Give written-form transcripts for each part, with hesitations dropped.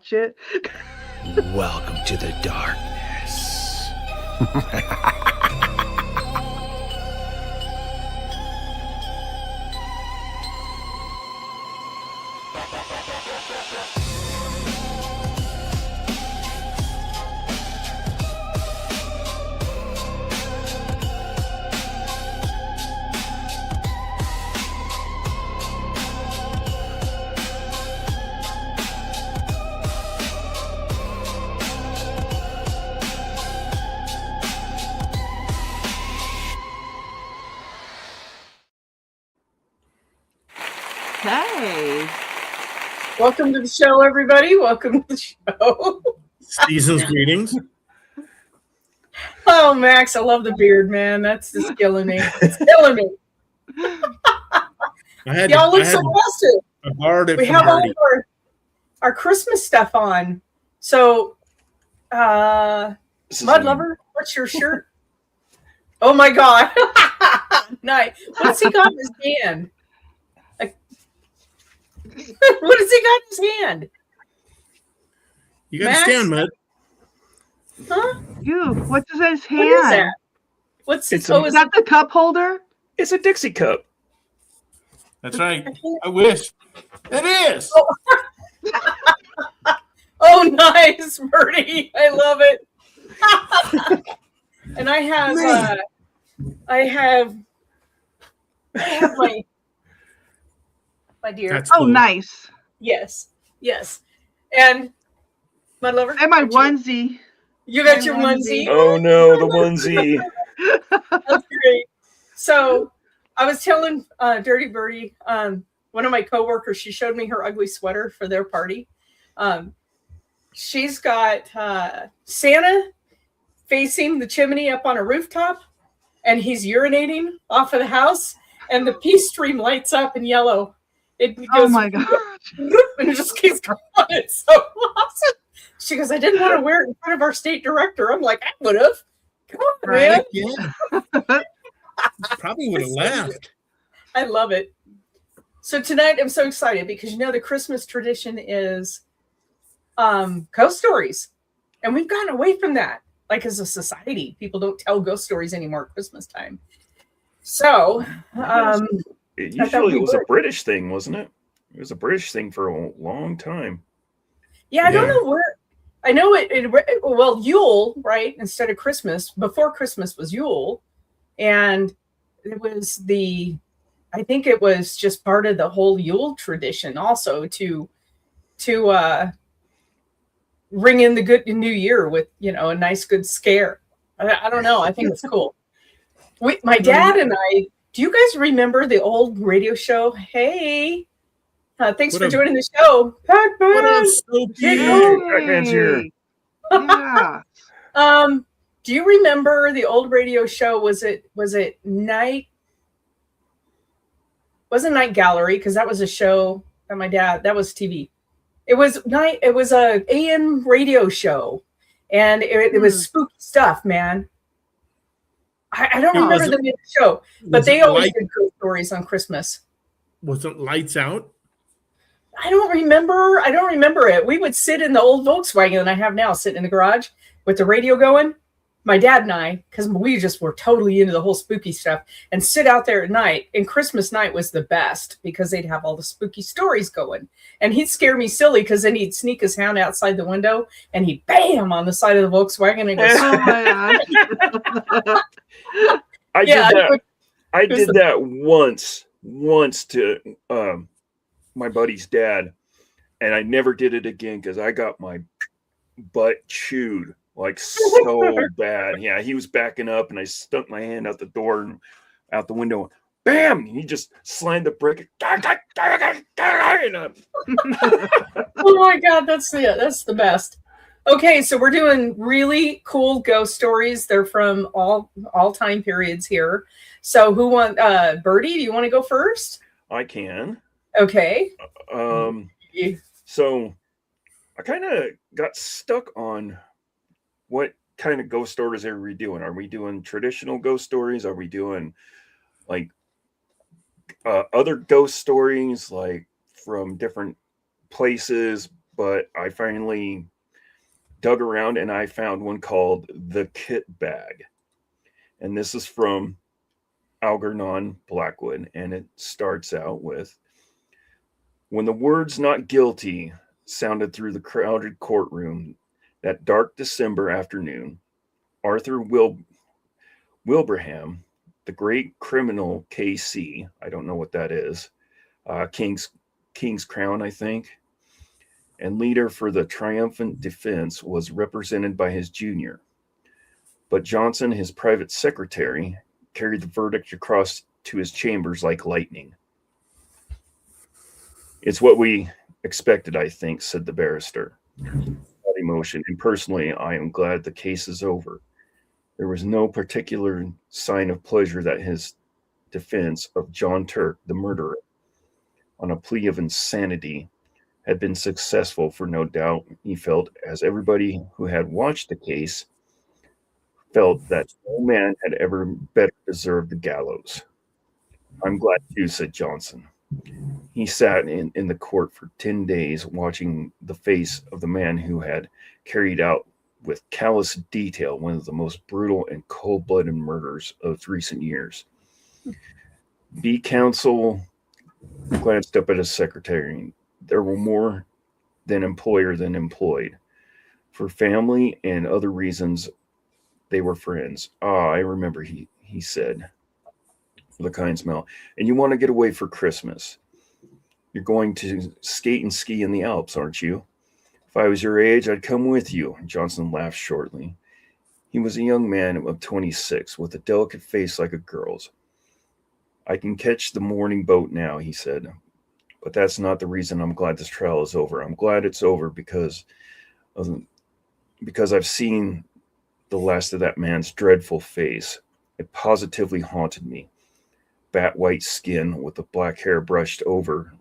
watch it. Welcome to the darkness. Hey. Welcome to the show, everybody. Welcome to the show. Season's greetings. Oh, Max, I love the beard, man. That's just killing me. It's killing me. Y'all look so festive. We have all of our Christmas stuff on. So, Mud Lover, what's your shirt? Oh my God. Nice. What's he got in his hand? What has he got in his hand? You got to stand, Mud. Huh? You, what's in his hand? What is that? What's is that the cup holder? It's a Dixie cup. That's right. I wish. It is. Oh, nice, Bertie. I love it. And I have my dear. That's cool. Oh, nice. Yes. And my lover. And my onesie. You got your onesie. Oh no, the onesie. That's great. So I was telling Dirty Birdie, one of my coworkers, she showed me her ugly sweater for their party. She's got Santa facing the chimney up on a rooftop, and he's urinating off of the house, and the peace stream lights up in yellow. It goes, oh my gosh. And it just keeps going. It's so awesome. She goes, I didn't want to wear it in front of our state director. I'm like, I would have. Come on, man. Yeah. Probably would have laughed. I love it. So tonight I'm so excited because you know the Christmas tradition is ghost stories. And we've gotten away from that. Like as a society, people don't tell ghost stories anymore at Christmas time. So it usually was a British thing, wasn't it? It was a British thing for a long time. Yeah, I don't know where. I know well, Yule, right? Instead of Christmas, before Christmas was Yule. And it was I think it was just part of the whole Yule tradition also to ring in the good new year with, a nice good scare. I don't know. I think it's cool. My dad and I, do you guys remember the old radio show? Hey, thanks for joining the show. Pac-Man. Pac-Man's here. Yeah. Do you remember the old radio show? Was it Night? Wasn't Night Gallery, because that was a show that my dad, that was TV. It was a AM radio show, and it was spooky stuff, man. I don't remember the name of the show, but they always did ghost stories on Christmas. Was it Lights Out? I don't remember it. We would sit in the old Volkswagen that I have now, sitting in the garage with the radio going. My dad and I, because we just were totally into the whole spooky stuff, and sit out there at night. And Christmas night was the best because they'd have all the spooky stories going. And he'd scare me silly because then he'd sneak his hand outside the window and he'd bam on the side of the Volkswagen and go, oh my gosh. I did that once to my buddy's dad, and I never did it again because I got my butt chewed like so bad. Yeah, he was backing up and I stuck my hand out the door and out the window. Bam! He just slammed the brick. Oh my God, that's the best. Okay, so we're doing really cool ghost stories. They're from all time periods here. So who want Birdie, do you want to go first? I can. Okay. So I kind of got stuck on what kind of ghost stories are we doing? Are we doing traditional ghost stories? Are we doing like other ghost stories, like from different places, but I finally dug around and I found one called The Kit Bag. And this is from Algernon Blackwood. And it starts out with, when the words not guilty sounded through the crowded courtroom that dark December afternoon, Arthur Wilbraham, the great criminal KC, I don't know what that is, King's Crown, I think, and leader for the triumphant defense, was represented by his junior. But Johnson, his private secretary, carried the verdict across to his chambers like lightning. It's what we expected, I think, said the barrister, without emotion. And personally, I am glad the case is over. There was no particular sign of pleasure that his defense of John Turk, the murderer, on a plea of insanity, had been successful, for no doubt he felt, as everybody who had watched the case felt, that no man had ever better deserved the gallows. I'm glad too, said Johnson. He sat in the court for 10 days watching the face of the man who had carried out with callous detail one of the most brutal and cold-blooded murders of recent years. B. Counsel glanced up at his secretary. There were more than employer than employed. For family and other reasons, they were friends. Ah, I remember, he said, with a kind smile. And you want to get away for Christmas. You're going to skate and ski in the Alps, aren't you? If I was your age, I'd come with you. Johnson laughed shortly. He was a young man of 26 with a delicate face like a girl's. I can catch the morning boat now, he said. But that's not the reason I'm glad this trial is over. I'm glad it's over because I've seen the last of that man's dreadful face. It positively haunted me. Bat white skin with the black hair brushed over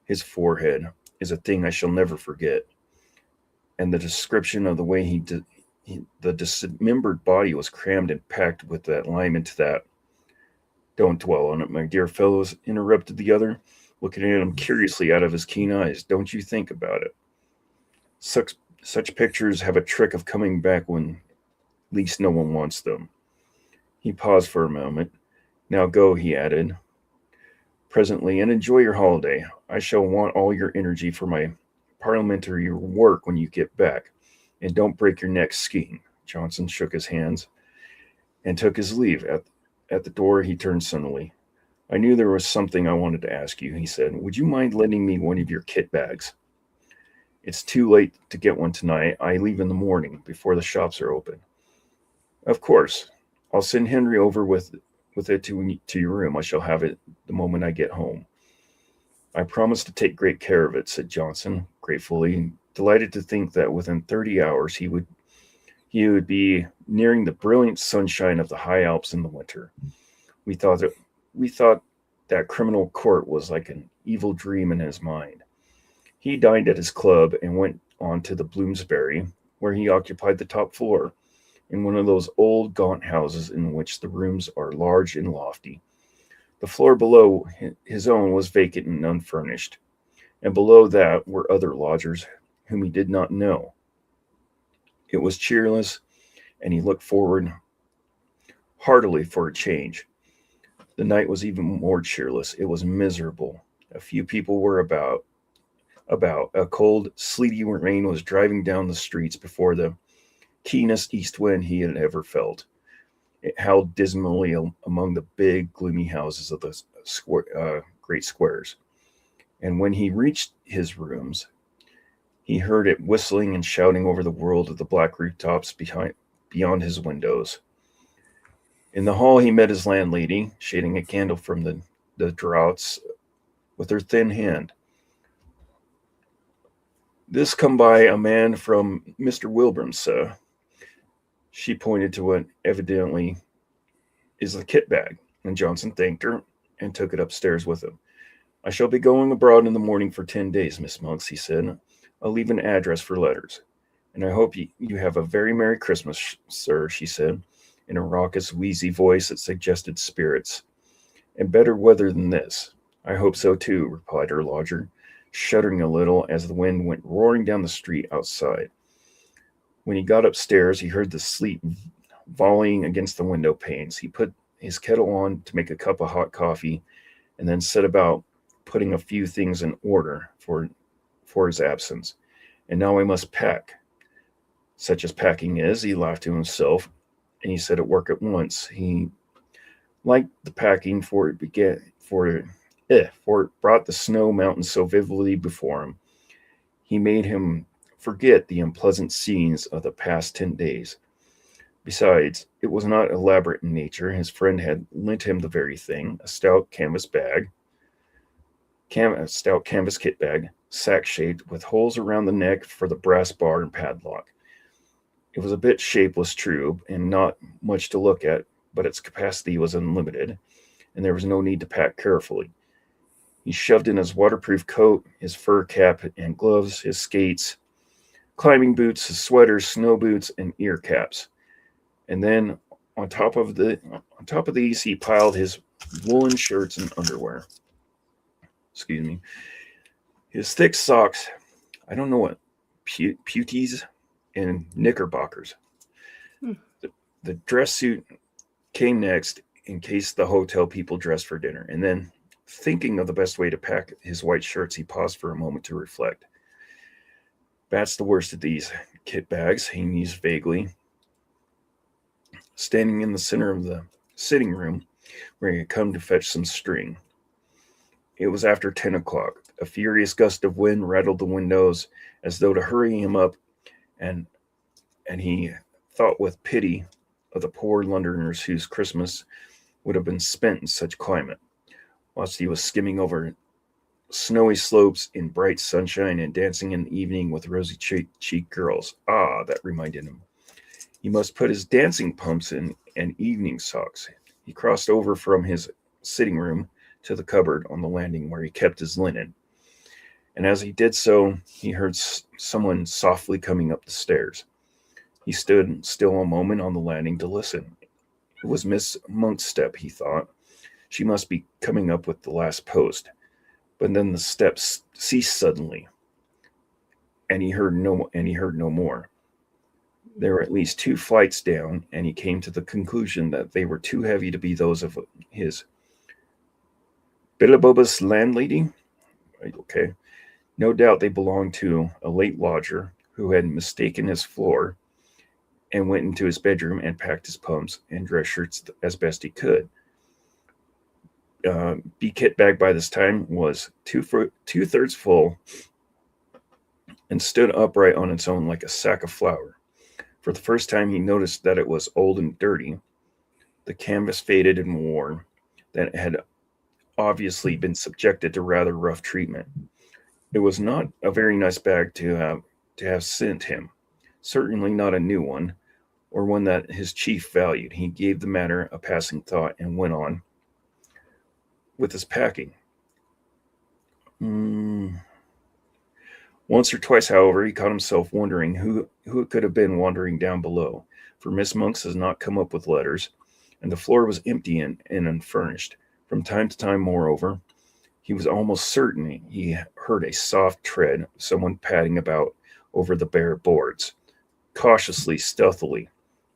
his forehead is a thing I shall never forget. And the description of the way the dismembered body was crammed and packed with that lime into that. Don't dwell on it, my dear fellows, interrupted the other, looking at him curiously out of his keen eyes. Don't you think about it. Such pictures have a trick of coming back when least no one wants them. He paused for a moment. Now go, he added, presently, and enjoy your holiday. I shall want all your energy for my parliamentary work when you get back. And don't break your neck skiing. Johnson shook his hands and took his leave. At the door, he turned suddenly. I knew there was something I wanted to ask you, he said. Would you mind lending me one of your kit bags? It's too late to get one tonight. I leave in the morning before the shops are open. Of course. I'll send Henry over with it to your room. I shall have it the moment I get home. I promise to take great care of it, said Johnson, gratefully, delighted to think that within 30 hours he would be nearing the brilliant sunshine of the high Alps in the winter. We thought that criminal court was like an evil dream in his mind. He dined at his club and went on to the Bloomsbury, where he occupied the top floor, in one of those old gaunt houses in which the rooms are large and lofty. The floor below his own was vacant and unfurnished, and below that were other lodgers whom he did not know. It was cheerless, and he looked forward heartily for a change. The night was even more cheerless. It was miserable. A few people were about. A cold, sleety rain was driving down the streets before the keenest east wind he had ever felt. It howled dismally among the big, gloomy houses of the great squares. And when he reached his rooms, he heard it whistling and shouting over the world of the black rooftops beyond his windows. In the hall, he met his landlady, shading a candle from the draughts with her thin hand. This come by a man from Mr. Wilbraham, sir. She pointed to what evidently is the kit bag, and Johnson thanked her and took it upstairs with him. I shall be going abroad in the morning for 10 days, Miss Monks, he said. I'll leave an address for letters. And I hope you have a very Merry Christmas, sir, she said, in a raucous, wheezy voice that suggested spirits. And better weather than this. I hope so, too, replied her lodger, shuddering a little as the wind went roaring down the street outside. When he got upstairs, he heard the sleet volleying against the window panes. He put his kettle on to make a cup of hot coffee and then set about putting a few things in order for his absence. And now I must pack. Such as packing is, he laughed to himself, and he set at work at once. He liked the packing, for it brought the snow mountains so vividly before him. He made him forget the unpleasant scenes of the past 10 days. Besides, it was not elaborate in nature. His friend had lent him the very thing, a stout canvas kit bag, sack-shaped, with holes around the neck for the brass bar and padlock. It was a bit shapeless, true, and not much to look at, but its capacity was unlimited, and there was no need to pack carefully. He shoved in his waterproof coat, his fur cap and gloves, his skates, climbing boots, his sweaters, snow boots, and ear caps. And then on top of these, he piled his woolen shirts and underwear. Excuse me. His thick socks, I don't know what, puties and knickerbockers. The dress suit came next in case the hotel people dressed for dinner. And then, thinking of the best way to pack his white shirts, he paused for a moment to reflect. That's the worst of these kit bags, he mused vaguely. Standing in the center of the sitting room where he had come to fetch some string. It was after 10 o'clock. A furious gust of wind rattled the windows as though to hurry him up, and he thought with pity of the poor Londoners whose Christmas would have been spent in such climate, whilst he was skimming over snowy slopes in bright sunshine and dancing in the evening with rosy-cheeked girls. Ah, that reminded him. He must put his dancing pumps in and evening socks. He crossed over from his sitting room to the cupboard on the landing where he kept his linen. And as he did so, he heard someone softly coming up the stairs. He stood still a moment on the landing to listen. It was Miss Monk's step, he thought. She must be coming up with the last post. But then the steps ceased suddenly, and he heard no more. There were at least 2 flights down, and he came to the conclusion that they were too heavy to be those of his Billabobus landlady. Okay. No doubt they belonged to a late lodger who had mistaken his floor and went into his bedroom and packed his pumps and dress shirts as best he could. B kit bag by this time was 2/3 full and stood upright on its own like a sack of flour. For the first time, he noticed that it was old and dirty. The canvas faded and worn, that it had obviously been subjected to rather rough treatment. It was not a very nice bag to have sent him. Certainly not a new one, or one that his chief valued. He gave the matter a passing thought and went on with his packing. Once or twice, however, he caught himself wondering who it could have been wandering down below, for Miss Monks has not come up with letters, and the floor was empty and unfurnished. From time to time, moreover, he was almost certain he heard a soft tread, someone padding about over the bare boards, cautiously, stealthily,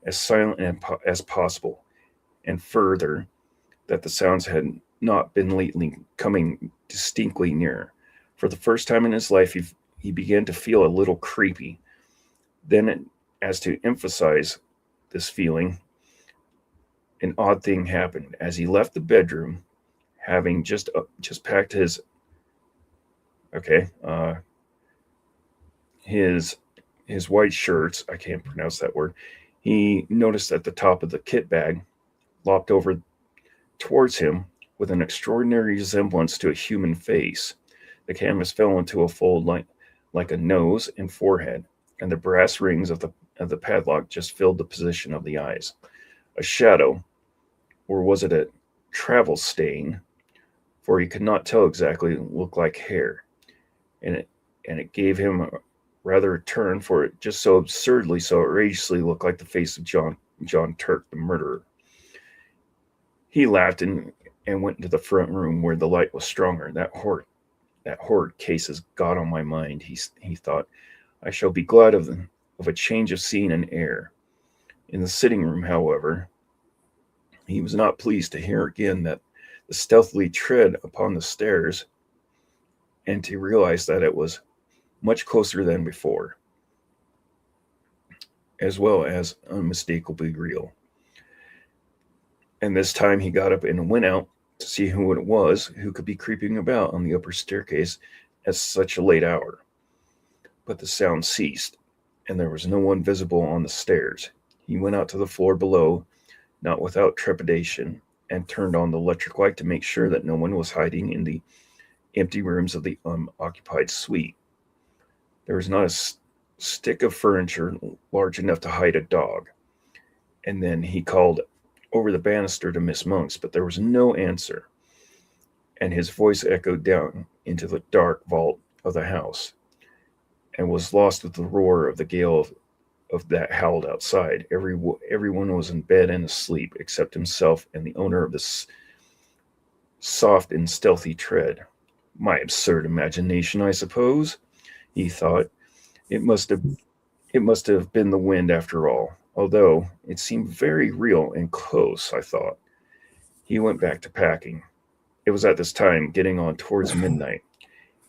as silent as possible, and further, that the sounds had not been lately coming distinctly nearer. For the first time in his life, he began to feel a little creepy. Then, as to emphasize this feeling, an odd thing happened. As he left the bedroom, having just packed his white shirts, I can't pronounce that word, he noticed at the top of the kit bag, lopped over towards him with an extraordinary resemblance to a human face. The canvas fell into a fold like a nose and forehead, and the brass rings of the padlock just filled the position of the eyes. A shadow, or was it a travel stain? For he could not tell exactly, looked like hair, and it gave him rather a turn, for it just so absurdly, so outrageously looked like the face of John Turk, the murderer. He laughed and went into the front room where the light was stronger. that horrid case has got on my mind, he thought. I shall be glad of a change of scene and air. In the sitting room, however, he was not pleased to hear again that the stealthily tread upon the stairs, and to realize that it was much closer than before, as well as unmistakably real. And this time he got up and went out to see who it was who could be creeping about on the upper staircase at such a late hour. But the sound ceased, and there was no one visible on the stairs. He went out to the floor below, not without trepidation, and turned on the electric light to make sure that no one was hiding in the empty rooms of the unoccupied suite. There was not a stick of furniture large enough to hide a dog. And then he called over the banister to Miss Monks, but there was no answer, and his voice echoed down into the dark vault of the house, and was lost with the roar of the gale of that howled outside. Everyone was in bed and asleep, except himself and the owner of this soft and stealthy tread. My absurd imagination, I suppose, he thought. It must have been the wind after all, although it seemed very real and close, I thought. He went back to packing. It was at this time getting on towards midnight.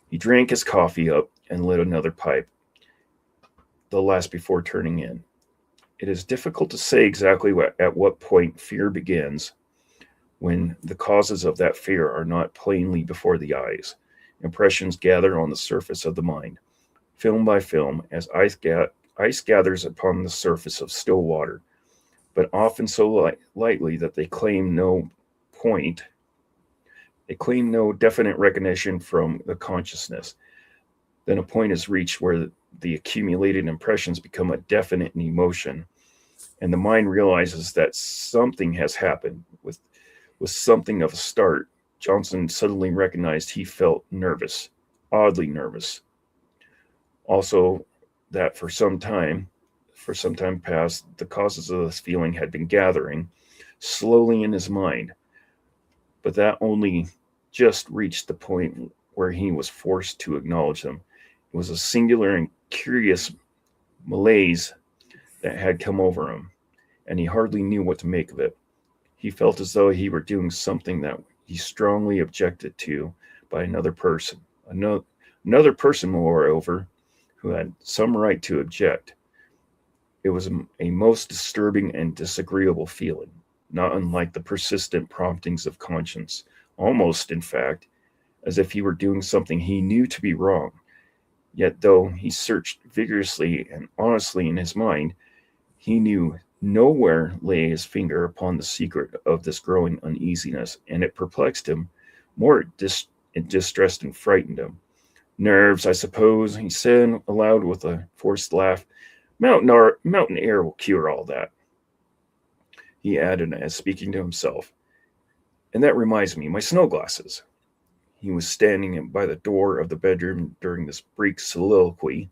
He drank his coffee up and lit another pipe, the last before turning in. It is difficult to say exactly at what point fear begins, when the causes of that fear are not plainly before the eyes. Impressions gather on the surface of the mind, film by film, as ice gathers upon the surface of still water, but often so lightly that they claim no definite recognition from the consciousness. Then a point is reached where the accumulated impressions become a definite emotion, and the mind realizes that something has happened. With something of a start, Johnson suddenly recognized he felt nervous, oddly nervous. Also, that for some time past, the causes of this feeling had been gathering slowly in his mind, but that only just reached the point where he was forced to acknowledge them. It was a singular and curious malaise that had come over him, and he hardly knew what to make of it. He felt as though he were doing something that he strongly objected to by another person. Another person, moreover, who had some right to object. It was a most disturbing and disagreeable feeling, not unlike the persistent promptings of conscience, almost, in fact, as if he were doing something he knew to be wrong. Yet though he searched vigorously and honestly in his mind, he knew nowhere lay his finger upon the secret of this growing uneasiness, and it perplexed him more. It distressed and frightened him. Nerves, I suppose, he said aloud with a forced laugh. Mountain air will cure all that, he added as speaking to himself. And that reminds me, my snow glasses. He was standing by the door of the bedroom during this brief soliloquy,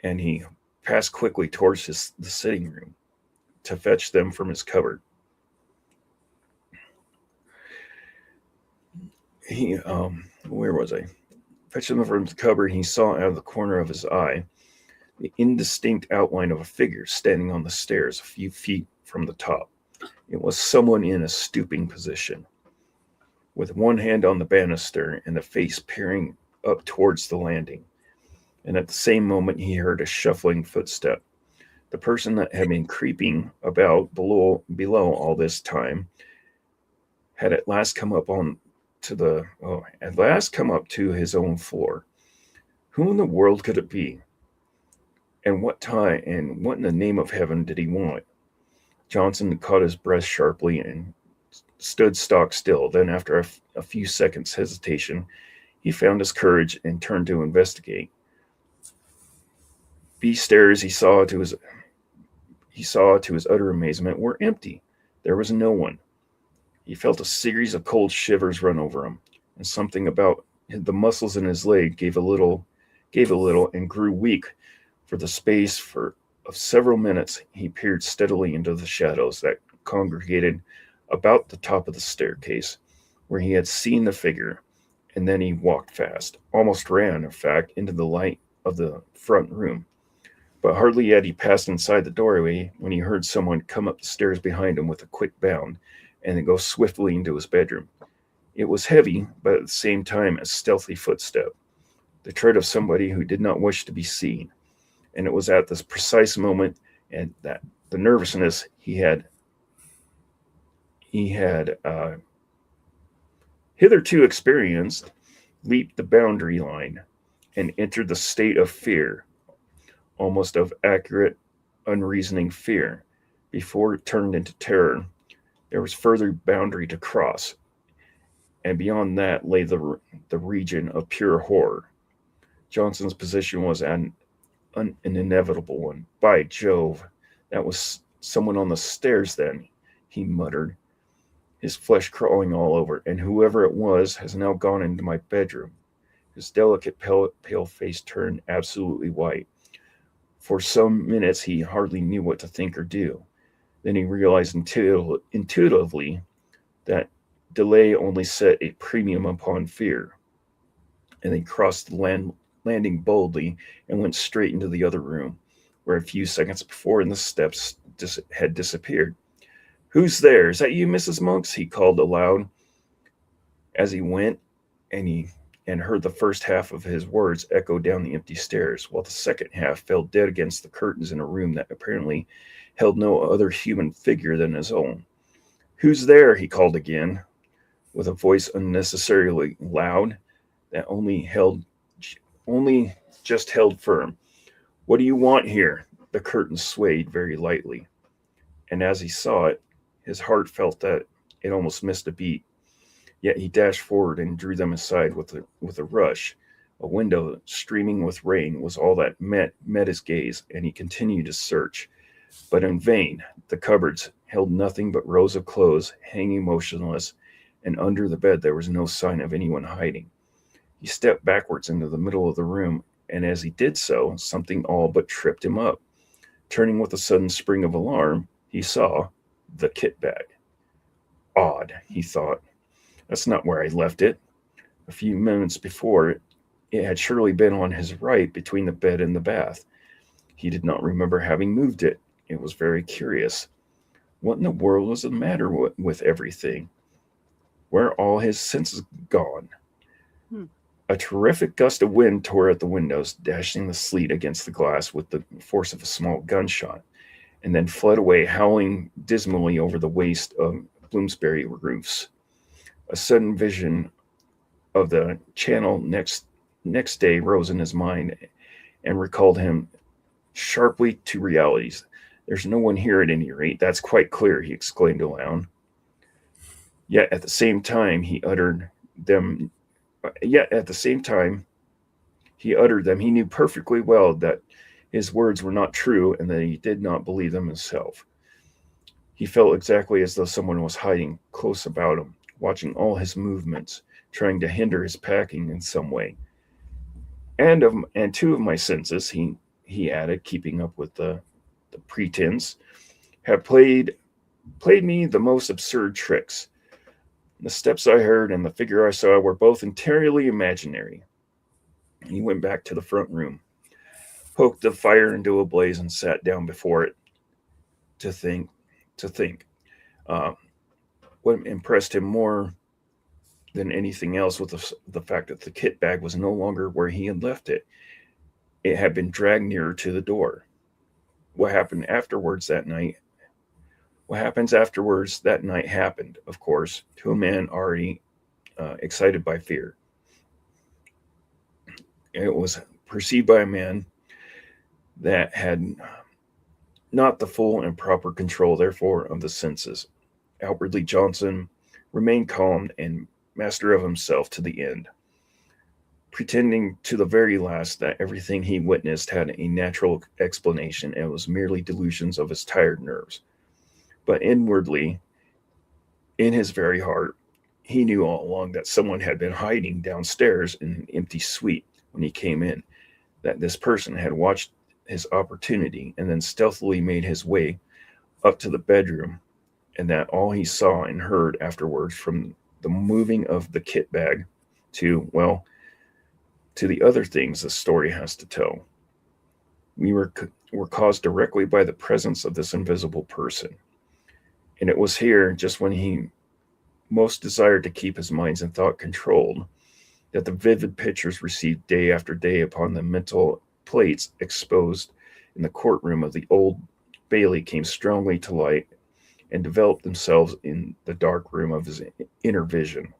and he passed quickly towards the sitting room to fetch them from his cupboard. Where was I? Fetched them from the cupboard. He saw out of the corner of his eye the indistinct outline of a figure standing on the stairs a few feet from the top. It was someone in a stooping position, with one hand on the banister and the face peering up towards the landing. And at the same moment, he heard a shuffling footstep. The person that had been creeping about below all this time had at last come up to his own floor. Who in the world could it be? And what time and what in the name of heaven did he want? Johnson caught his breath sharply and stood stock still. Then, after a few seconds' hesitation, he found his courage and turned to investigate. B stairs, he saw to his utter amazement, were empty. There was no one. He felt a series of cold shivers run over him, and something about the muscles in his leg gave a little, and grew weak. For the space of several minutes, he peered steadily into the shadows that congregated about the top of the staircase, where he had seen the figure, and then he walked fast, almost ran, in fact, into the light of the front room. But hardly had he passed inside the doorway when he heard someone come up the stairs behind him with a quick bound and then go swiftly into his bedroom. It was heavy, but at the same time a stealthy footstep, the tread of somebody who did not wish to be seen. And it was at this precise moment and that the nervousness he had hitherto experienced leaped the boundary line and entered the state of fear, almost of accurate, unreasoning fear, before it turned into terror. There was further boundary to cross, and beyond that lay the region of pure horror. Johnson's position was an inevitable one. By Jove, that was someone on the stairs then, he muttered, his flesh crawling all over, and whoever it was has now gone into my bedroom. His delicate pale face turned absolutely white. For some minutes he hardly knew what to think or do. Then he realized intuitively that delay only set a premium upon fear. And he crossed the landing boldly and went straight into the other room, where a few seconds before the steps had disappeared. "Who's there? Is that you, Mrs. Monks?" he called aloud as he went, and heard the first half of his words echo down the empty stairs, while the second half fell dead against the curtains in a room that apparently held no other human figure than his own. "Who's there?" he called again, with a voice unnecessarily loud that only just held firm. "What do you want here?" The curtain swayed very lightly, and as he saw it, his heart felt that it almost missed a beat. Yet he dashed forward and drew them aside with a rush. A window streaming with rain was all that met his gaze, and he continued to search. But in vain. The cupboards held nothing but rows of clothes hanging motionless, and under the bed there was no sign of anyone hiding. He stepped backwards into the middle of the room, and as he did so, something all but tripped him up. Turning with a sudden spring of alarm, he saw the kit bag. Odd, he thought. That's not where I left it. A few minutes before, it had surely been on his right between the bed and the bath. He did not remember having moved it. It was very curious. What in the world was the matter with everything? Where are all his senses gone? A terrific gust of wind tore at the windows, dashing the sleet against the glass with the force of a small gunshot, and then fled away, howling dismally over the waste of Bloomsbury roofs. A sudden vision of the Channel next day rose in his mind and recalled him sharply to realities. "There's no one here at any rate, that's quite clear," he exclaimed aloud. Yet at the same time he uttered them, he knew perfectly well that his words were not true and that he did not believe them himself. He felt exactly as though someone was hiding close about him, watching all his movements, trying to hinder his packing in some way. And two of my senses, he added, keeping up with the pretense, have played me the most absurd tricks. The steps I heard and the figure I saw were both entirely imaginary. He went back to the front room, poked the fire into a blaze, and sat down before it to think. What impressed him more than anything else was the fact that the kit bag was no longer where he had left it. It had been dragged nearer to the door. What happens afterwards that night happened, of course, to a man already excited by fear. It was perceived by a man that had not the full and proper control, therefore, of the senses. Outwardly, Johnson remained calm and master of himself to the end, pretending to the very last that everything he witnessed had a natural explanation and was merely delusions of his tired nerves. But inwardly, in his very heart, he knew all along that someone had been hiding downstairs in an empty suite when he came in, that this person had watched his opportunity and then stealthily made his way up to the bedroom, and that all he saw and heard afterwards, from the moving of the kit bag to the other things the story has to tell. We were caused directly by the presence of this invisible person. And it was here, just when he most desired to keep his minds and thought controlled, that the vivid pictures received day after day upon the mental plates exposed in the courtroom of the Old Bailey came strongly to light and developed themselves in the dark room of his inner vision.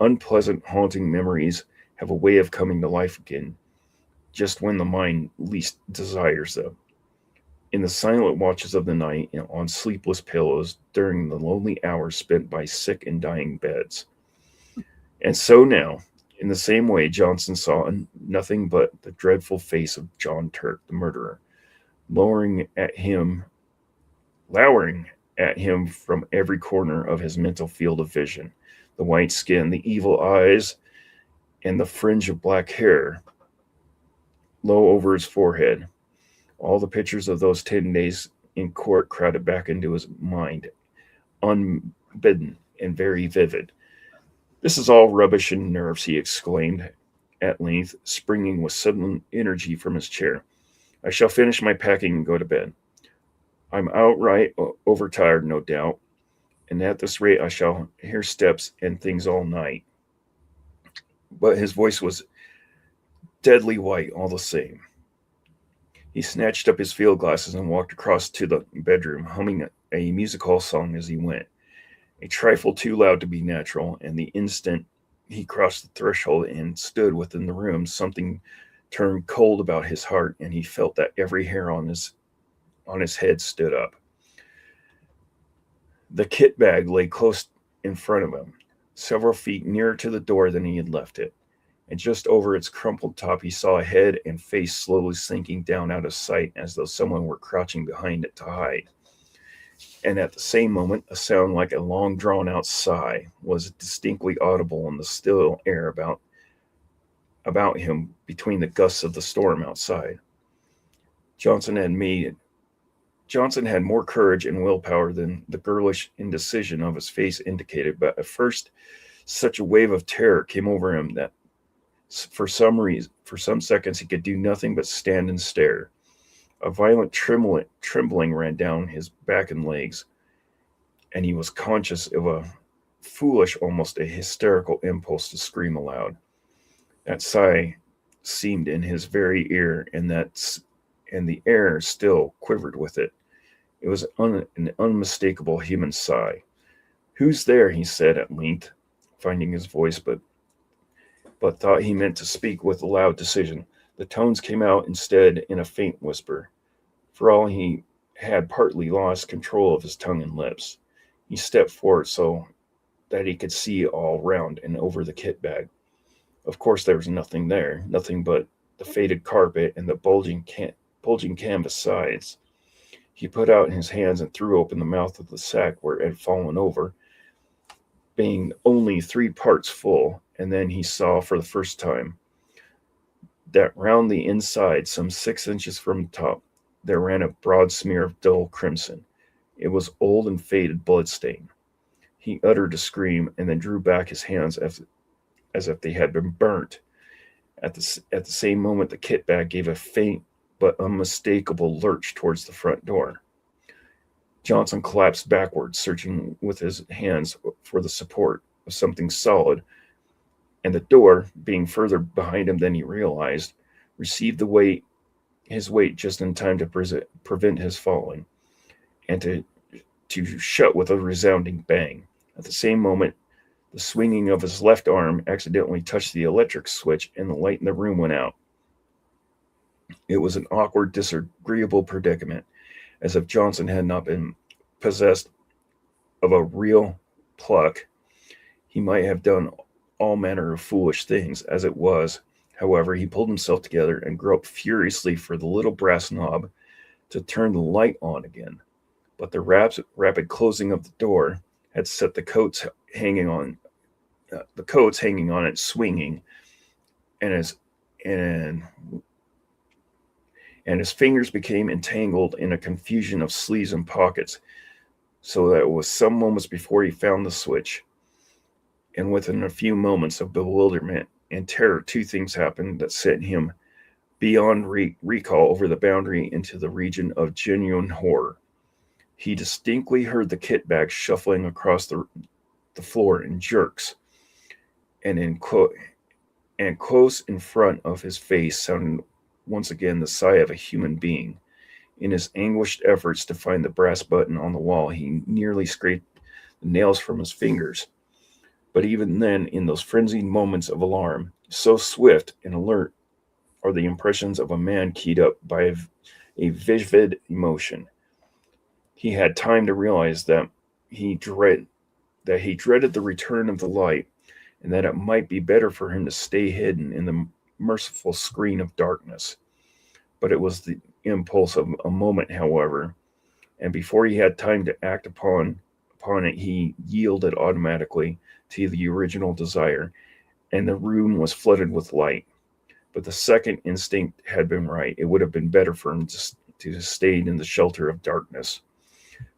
Unpleasant, haunting memories have a way of coming to life again, just when the mind least desires them. In the silent watches of the night, on sleepless pillows, during the lonely hours spent by sick and dying beds. And so now, in the same way, Johnson saw nothing but the dreadful face of John Turk, the murderer, lowering at him from every corner of his mental field of vision. The white skin, the evil eyes, and the fringe of black hair low over his forehead. All the pictures of those 10 days in court crowded back into his mind, unbidden and very vivid. "This is all rubbish and nerves," he exclaimed at length, springing with sudden energy from his chair. "I shall finish my packing and go to bed. I'm outright overtired, no doubt, and at this rate I shall hear steps and things all night." But his voice was deadly white all the same. He snatched up his field glasses and walked across to the bedroom, humming a music hall song as he went, a trifle too loud to be natural, and the instant he crossed the threshold and stood within the room, something turned cold about his heart, and he felt that every hair on his head stood up. The kit bag lay close in front of him, several feet nearer to the door than he had left it, and just over its crumpled top he saw a head and face slowly sinking down out of sight as though someone were crouching behind it to hide. And at the same moment, a sound like a long drawn-out sigh was distinctly audible in the still air about him between the gusts of the storm outside. Johnson had more courage and willpower than the girlish indecision of his face indicated, but at first such a wave of terror came over him that for some seconds he could do nothing but stand and stare. A violent trembling ran down his back and legs, and he was conscious of a foolish, almost a hysterical impulse to scream aloud. That sigh seemed in his very ear, and the air still quivered with it. It was an unmistakable human sigh. "Who's there?" he said at length, finding his voice, but thought he meant to speak with loud decision. The tones came out instead in a faint whisper. For all he had partly lost control of his tongue and lips, he stepped forward so that he could see all round and over the kit bag. Of course there was nothing there, nothing but the faded carpet and the bulging canvas sides. He put out his hands and threw open the mouth of the sack where it had fallen over, being only 3 parts full, and then he saw for the first time that round the inside, some 6 inches from the top, there ran a broad smear of dull crimson. It was old and faded bloodstain. He uttered a scream and then drew back his hands as if they had been burnt. At the same moment, the kit bag gave a faint but unmistakable lurch towards the front door. Johnson collapsed backwards, searching with his hands for the support of something solid, and the door, being further behind him than he realized, received his weight just in time to prevent his falling, and to shut with a resounding bang. At the same moment, the swinging of his left arm accidentally touched the electric switch, and the light in the room went out. It was an awkward, disagreeable predicament, as if Johnson had not been possessed of a real pluck. He might have done all manner of foolish things. As it was, however, he pulled himself together and groped furiously for the little brass knob to turn the light on again. But the rapid closing of the door had set the coats hanging on it swinging, and his fingers became entangled in a confusion of sleeves and pockets, so that it was some moments before he found the switch. And within a few moments of bewilderment and terror, two things happened that sent him beyond recall over the boundary into the region of genuine horror. He distinctly heard the kit bag shuffling across the floor in jerks, and and close in front of his face sounded once again the sigh of a human being. In his anguished efforts to find the brass button on the wall, he nearly scraped the nails from his fingers. But even then, in those frenzied moments of alarm, so swift and alert are the impressions of a man keyed up by a vivid emotion, he had time to realize that he dreaded the return of the light, and that it might be better for him to stay hidden in the merciful screen of darkness. But it was the impulse of a moment, however, and before he had time to act upon it, he yielded automatically to the original desire, and the room was flooded with light. But the second instinct had been right. It would have been better for him to have stayed in the shelter of darkness.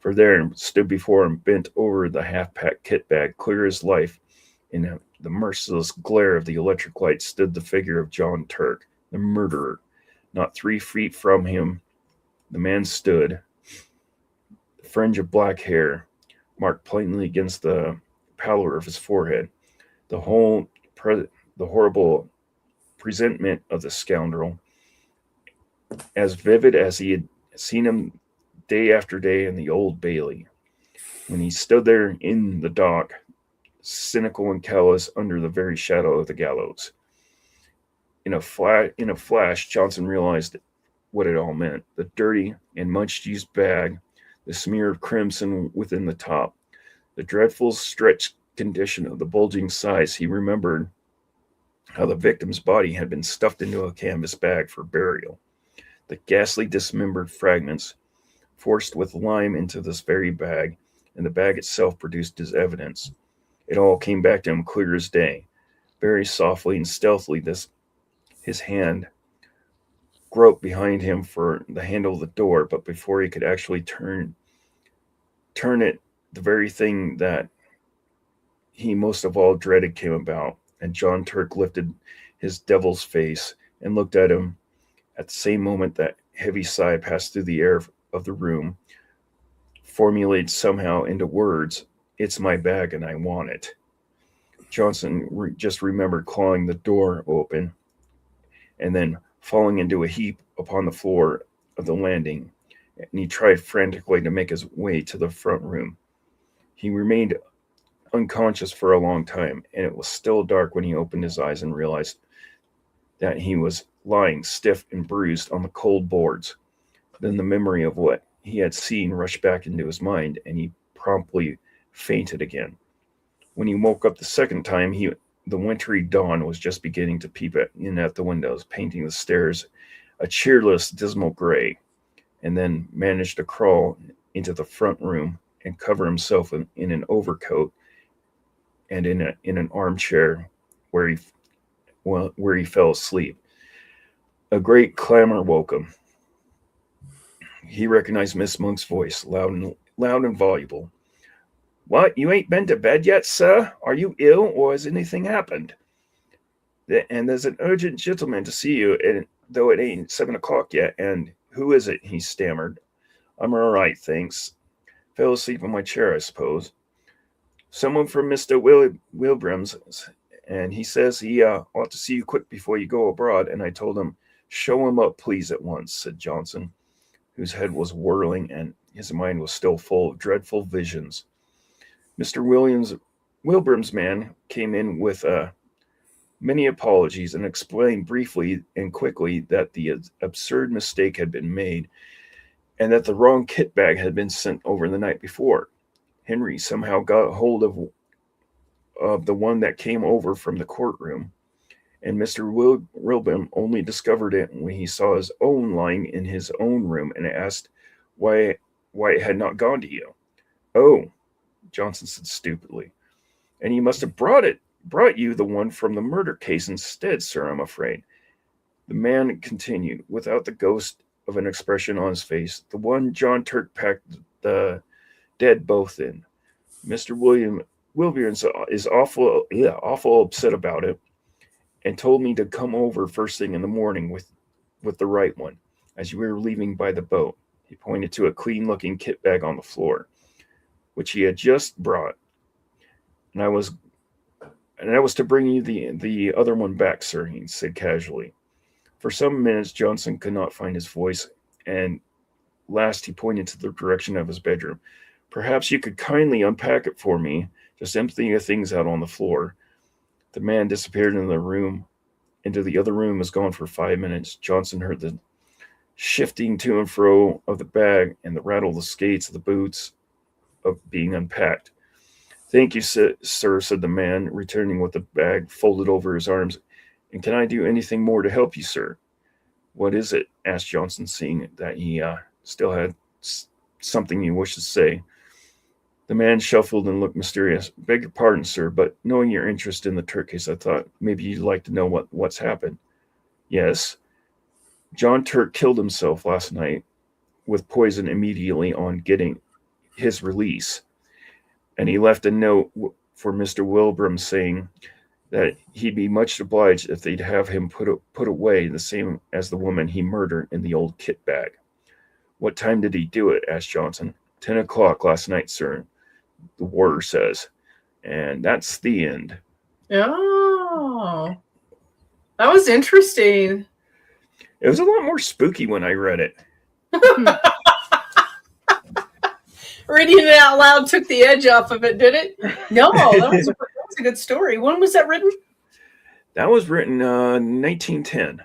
For there stood before him, bent over the half-packed kit bag, clear as life, in the merciless glare of the electric light, stood the figure of John Turk, the murderer. Not 3 feet from him, the man stood, the fringe of black hair marked plainly against the pallor of his forehead. The horrible presentment of the scoundrel, as vivid as he had seen him day after day in the Old Bailey, when he stood there in the dock, cynical and callous under the very shadow of the gallows. In a flash, Johnson realized what it all meant. The dirty and much-used bag, the smear of crimson within the top, the dreadful stretched condition of the bulging sides. He remembered how the victim's body had been stuffed into a canvas bag for burial. The ghastly dismembered fragments forced with lime into this very bag, and the bag itself produced his evidence. It all came back to him clear as day. Very softly and stealthily, his hand groped behind him for the handle of the door, but before he could actually turn it, the very thing that he most of all dreaded came about, and John Turk lifted his devil's face and looked at him. At the same moment, that heavy sigh passed through the air of the room, formulated somehow into words, "It's my bag and I want it." Johnson just remembered clawing the door open and then falling into a heap upon the floor of the landing, and he tried frantically to make his way to the front room. He remained unconscious for a long time, and it was still dark when he opened his eyes and realized that he was lying stiff and bruised on the cold boards. Then the memory of what he had seen rushed back into his mind, and he promptly fainted again. When he woke up the second time, the wintry dawn was just beginning to peep in at the windows, painting the stairs a cheerless, dismal gray, and then managed to crawl into the front room and cover himself in an overcoat and in an armchair where he fell asleep. A great clamor woke him. He recognized Miss Monk's voice, loud and voluble. "What, you ain't been to bed yet, sir? Are you ill, or has anything happened? And there's an urgent gentleman to see you, and though it ain't 7 o'clock yet, and who is it?" he stammered. "I'm all right, thanks. Fell asleep in my chair, I suppose. Someone from Mr. Wilbram's, and he says he ought to see you quick before you go abroad, and I told him, show him up, please, at once," said Johnson, whose head was whirling and his mind was still full of dreadful visions. Mr. Wilbram's man came in with many apologies and explained briefly and quickly that the absurd mistake had been made and that the wrong kit bag had been sent over the night before. Henry somehow got hold of the one that came over from the courtroom, and Mr. Wilbram only discovered it when he saw his own lying in his own room and asked why it had not gone to you. "Oh," Johnson said stupidly, "and he must have brought you the one from the murder case instead, sir, I'm afraid." The man continued, without the ghost of an expression on his face, "The one John Turk packed the dead both in. Mr. Wilbur is awful upset about it, and told me to come over first thing in the morning with the right one. As we were leaving by the boat, he pointed to a clean-looking kit bag on the floor, which he had just brought, and I was to bring you the other one back, sir, he said casually. For some minutes, Johnson could not find his voice, and last he pointed to the direction of his bedroom. Perhaps you could kindly unpack it for me. Just empty the things out on the floor. The man disappeared into the other room, was gone for 5 minutes. Johnson heard the shifting to and fro of the bag and the rattle of the skates of the boots of being unpacked. Thank you, sir, said the man, returning with the bag folded over his arms. And can I do anything more to help you, sir? What is it? Asked Johnson, seeing that he still had something he wished to say. The man shuffled and looked mysterious. Beg your pardon, sir, but knowing your interest in the Turk case, I thought maybe you'd like to know what's happened. Yes. John Turk killed himself last night with poison immediately on getting his release. And he left a note for Mr. Wilbram saying that he'd be much obliged if they'd have him put away the same as the woman he murdered in the old kit bag. What time did he do it? Asked Johnson. 10 o'clock last night, sir, the warder says. And that's the end. Oh, that was interesting. It was a lot more spooky when I read it. Reading it out loud took the edge off of it, did it? No, that was a good story. When was that written? That was written 1910.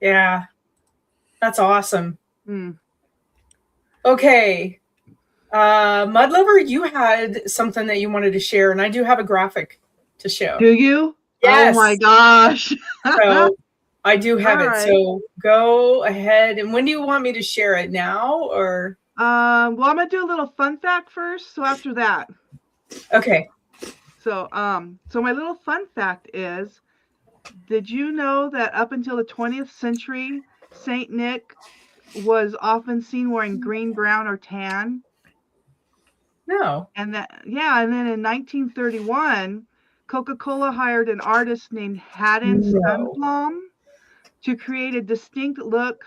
Yeah, that's awesome. Hmm. Okay. Mud Lover, you had something that you wanted to share, and I do have a graphic to show. Do you? Yes. Oh my gosh. So I do have All it. right. So go ahead. And when do you want me to share it? Now or? Well, I'm gonna do a little fun fact first. So after that. Okay. So my little fun fact is, did you know that up until the 20th century, Saint Nick was often seen wearing green, brown, or tan? No. And then in 1931, Coca-Cola hired an artist named Haddon Sundblom to create a distinct look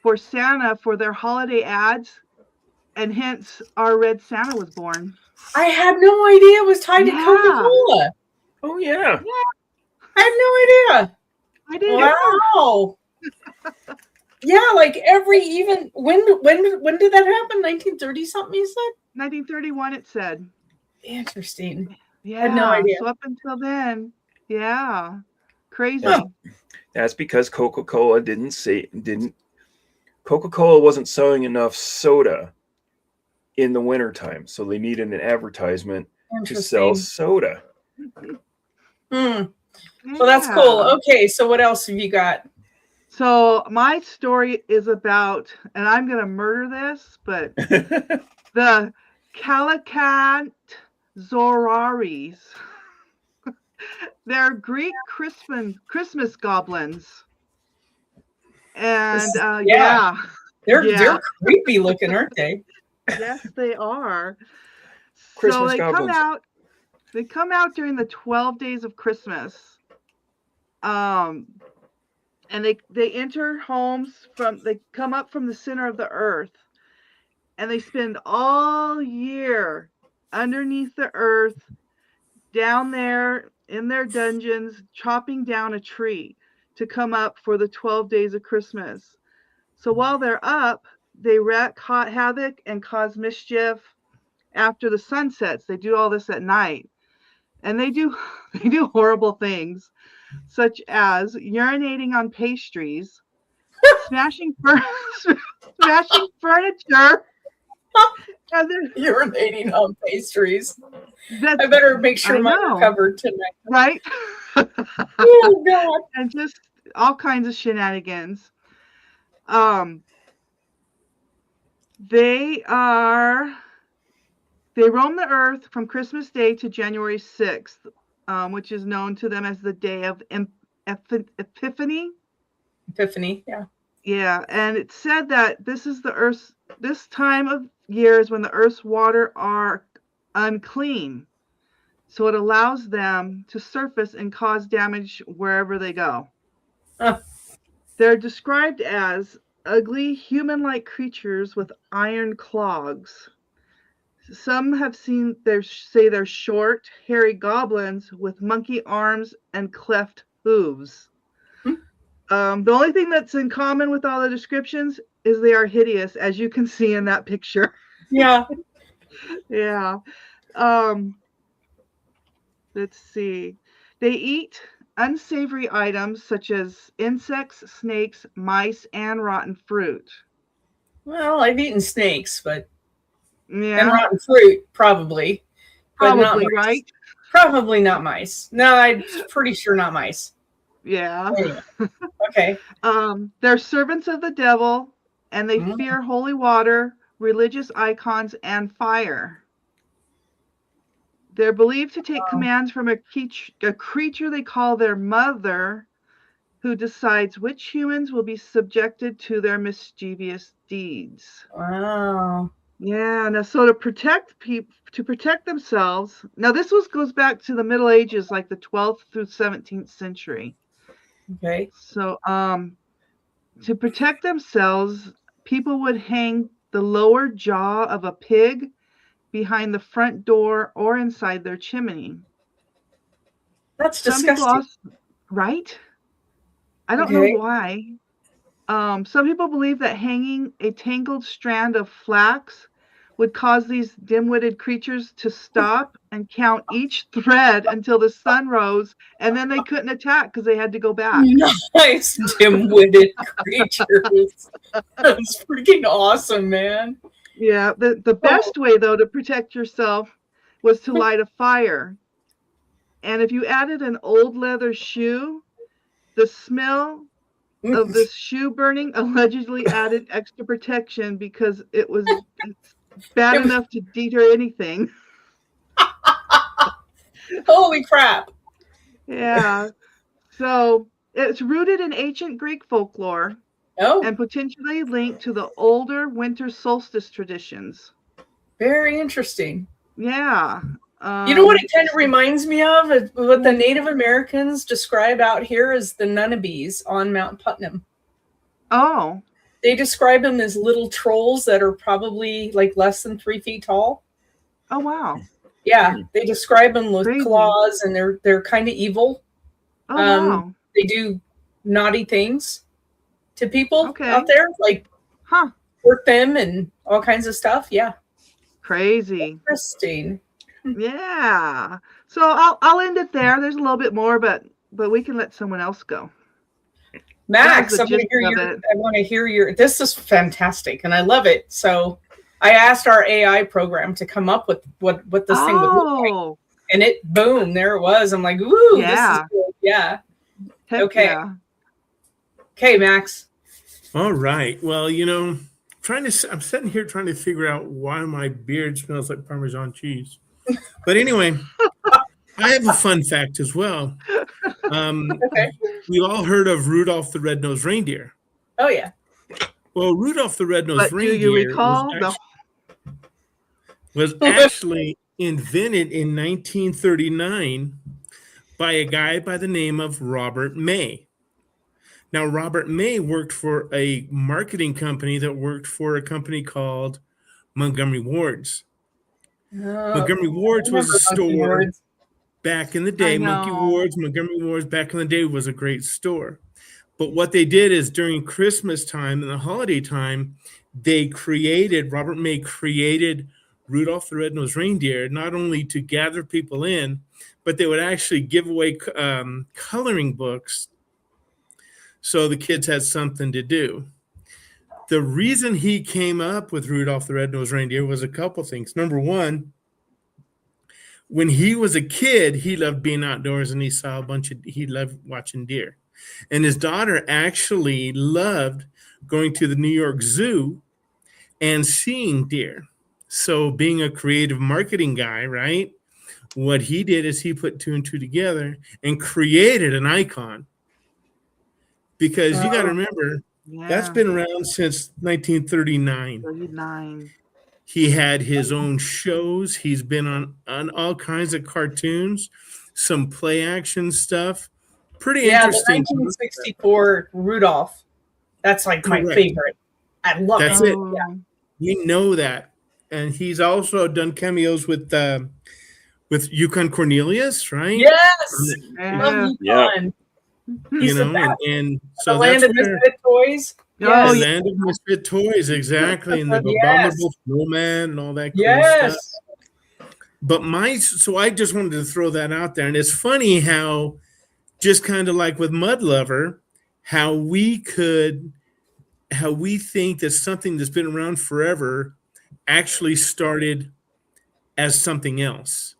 for Santa for their holiday ads, and hence our red Santa was born. I had no idea it was tied to Coca-Cola. Oh, yeah. I had no idea. I did. Wow. Yeah, like when did that happen? 1930 something, you said? 1931, it said. Interesting. Yeah. I had no idea. So up until then, yeah. Crazy. That's because Coca-Cola Coca-Cola wasn't selling enough soda in the wintertime, so they needed an advertisement to sell soda. Well, that's cool. Okay, so what else have you got? So my story is about, and I'm going to murder this, but the Calicut Zoraries. They're Greek Christmas goblins. And They're creepy looking, aren't they? Yes, they are. Christmas so goblins. They come out during the 12 days of Christmas. And they enter homes they come up from the center of the earth, and they spend all year underneath the earth, down there in their dungeons, chopping down a tree to come up for the 12 days of Christmas. So while they're up, they wreak havoc and cause mischief after the sun sets. They do all this at night, and they do horrible things, such as urinating on pastries, smashing furniture, and then Urinating on pastries. I better make sure mine are covered tonight. Right? Oh God! And just all kinds of shenanigans. They roam the earth from Christmas Day to January 6th, which is known to them as the day of Epiphany. Epiphany, yeah. Yeah, and it's said that this time of year is when the earth's water are unclean. So it allows them to surface and cause damage wherever they go. Huh. They're described as ugly, human-like creatures with iron claws. Some have seen say they're short, hairy goblins with monkey arms and cleft hooves. The only thing that's in common with all the descriptions is they are hideous, as you can see in that picture. Yeah. Yeah. Let's see. They eat unsavory items such as insects, snakes, mice, and rotten fruit. Well, I've eaten snakes, but and Yeah, rotten fruit probably, but not probably, mice. right? Probably not mice. No, I'm pretty sure not mice. Yeah. Anyway, okay. They're servants of the devil, and they Mm. fear holy water, religious icons, and fire. They're believed to take commands from a creature they call their mother, who decides which humans will be subjected to their mischievous deeds. Wow. Yeah, now so to protect themselves. Now this goes back to the Middle Ages, like the 12th through 17th century. Okay. So to protect themselves, people would hang the lower jaw of a pig behind the front door or inside their chimney. That's Some people disgusting. also, right? I don't know Okay. why. Some people believe that hanging a tangled strand of flax would cause these dim-witted creatures to stop and count each thread until the sun rose, and then they couldn't attack because they had to go back. Nice dim-witted creatures. That's freaking awesome, man. Yeah, the best way, though, to protect yourself was to light a fire. And if you added an old leather shoe, the smell of this shoe burning allegedly added extra protection because it's bad It was- enough to deter anything. Holy crap. Yeah. So it's rooted in ancient Greek folklore Oh, and potentially linked to the older winter solstice traditions. very interesting. Yeah. You know what it kind of reminds me of? What the Native Americans describe out here as the Nunnabees on Mount Putnam. Oh. They describe them as little trolls that are probably like less than 3 feet tall. Oh, wow. Yeah, they describe them with Crazy. claws, and they're kind of evil. Oh, wow. They do naughty things to people Okay. out there, like Huh. hurt them and all kinds of stuff. Yeah, Crazy. interesting. Yeah. So I'll end it there. There's a little bit more, but we can let someone else go. Max, the I'm going to gist hear of your. it. I want to hear your. This is fantastic, and I love it. So, I asked our AI program to come up with what this thing would look like, Oh. and it boom, there it was. I'm like, ooh, Yeah. this is good. Yeah. Heck Okay. yeah. Okay, Max. All right. Well, I'm sitting here trying to figure out why my beard smells like Parmesan cheese. But anyway, I have a fun fact as well. Okay. We all heard of Rudolph the Red-Nosed Reindeer. Oh yeah. Well, Rudolph the Red-Nosed But do Reindeer you recall was actually invented in 1939 by a guy by the name of Robert May. Now, Robert May worked for a marketing company that worked for a company called Montgomery Ward's. Montgomery Ward's was a store back in the day. Montgomery Ward's back in the day was a great store. But what they did is during Christmas time and the holiday time, Robert May created Rudolph the Red-Nosed Reindeer, not only to gather people in, but they would actually give away coloring books so the kids had something to do. The reason he came up with Rudolph the Red-Nosed Reindeer was a couple things. Number one, when he was a kid, he loved being outdoors and he loved watching deer. And his daughter actually loved going to the New York Zoo and seeing deer. So being a creative marketing guy, right? What he did is he put two and two together and created an icon. Because you got to remember, that's been around since 1939. 39. He had his own shows. He's been on all kinds of cartoons, some play action stuff. Pretty Yeah, interesting. the 1964 Rudolph. That's like my Correct. favorite. I love That's it. it. Yeah. We know that. And he's also done cameos with Yukon Cornelius, right? Yes. Yeah. Love Yeah. Yukon. You He's the know, best. and The so Land that's of where Misfit Toys. Oh, the Yes. Land of Misfit Toys, exactly, and the Yes. Abominable Snowman and all that cool Yes. stuff. But so I just wanted to throw that out there. And it's funny how, just kind of like with Mud Lover, how we think that something that's been around forever actually started as something else.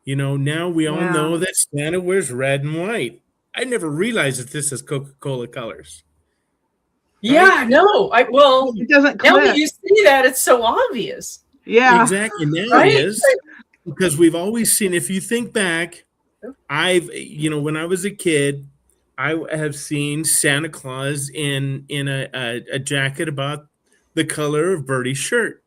You know, now we all Yeah. know that Santa wears red and white. I never realized that this is Coca-Cola colors. Yeah, no. Well, It doesn't now that click. you see that, it's so obvious. Yeah. Exactly. Now Right? it is, because we've always seen, if you think back, when I was a kid, I have seen Santa Claus in a jacket about the color of Bertie's shirt.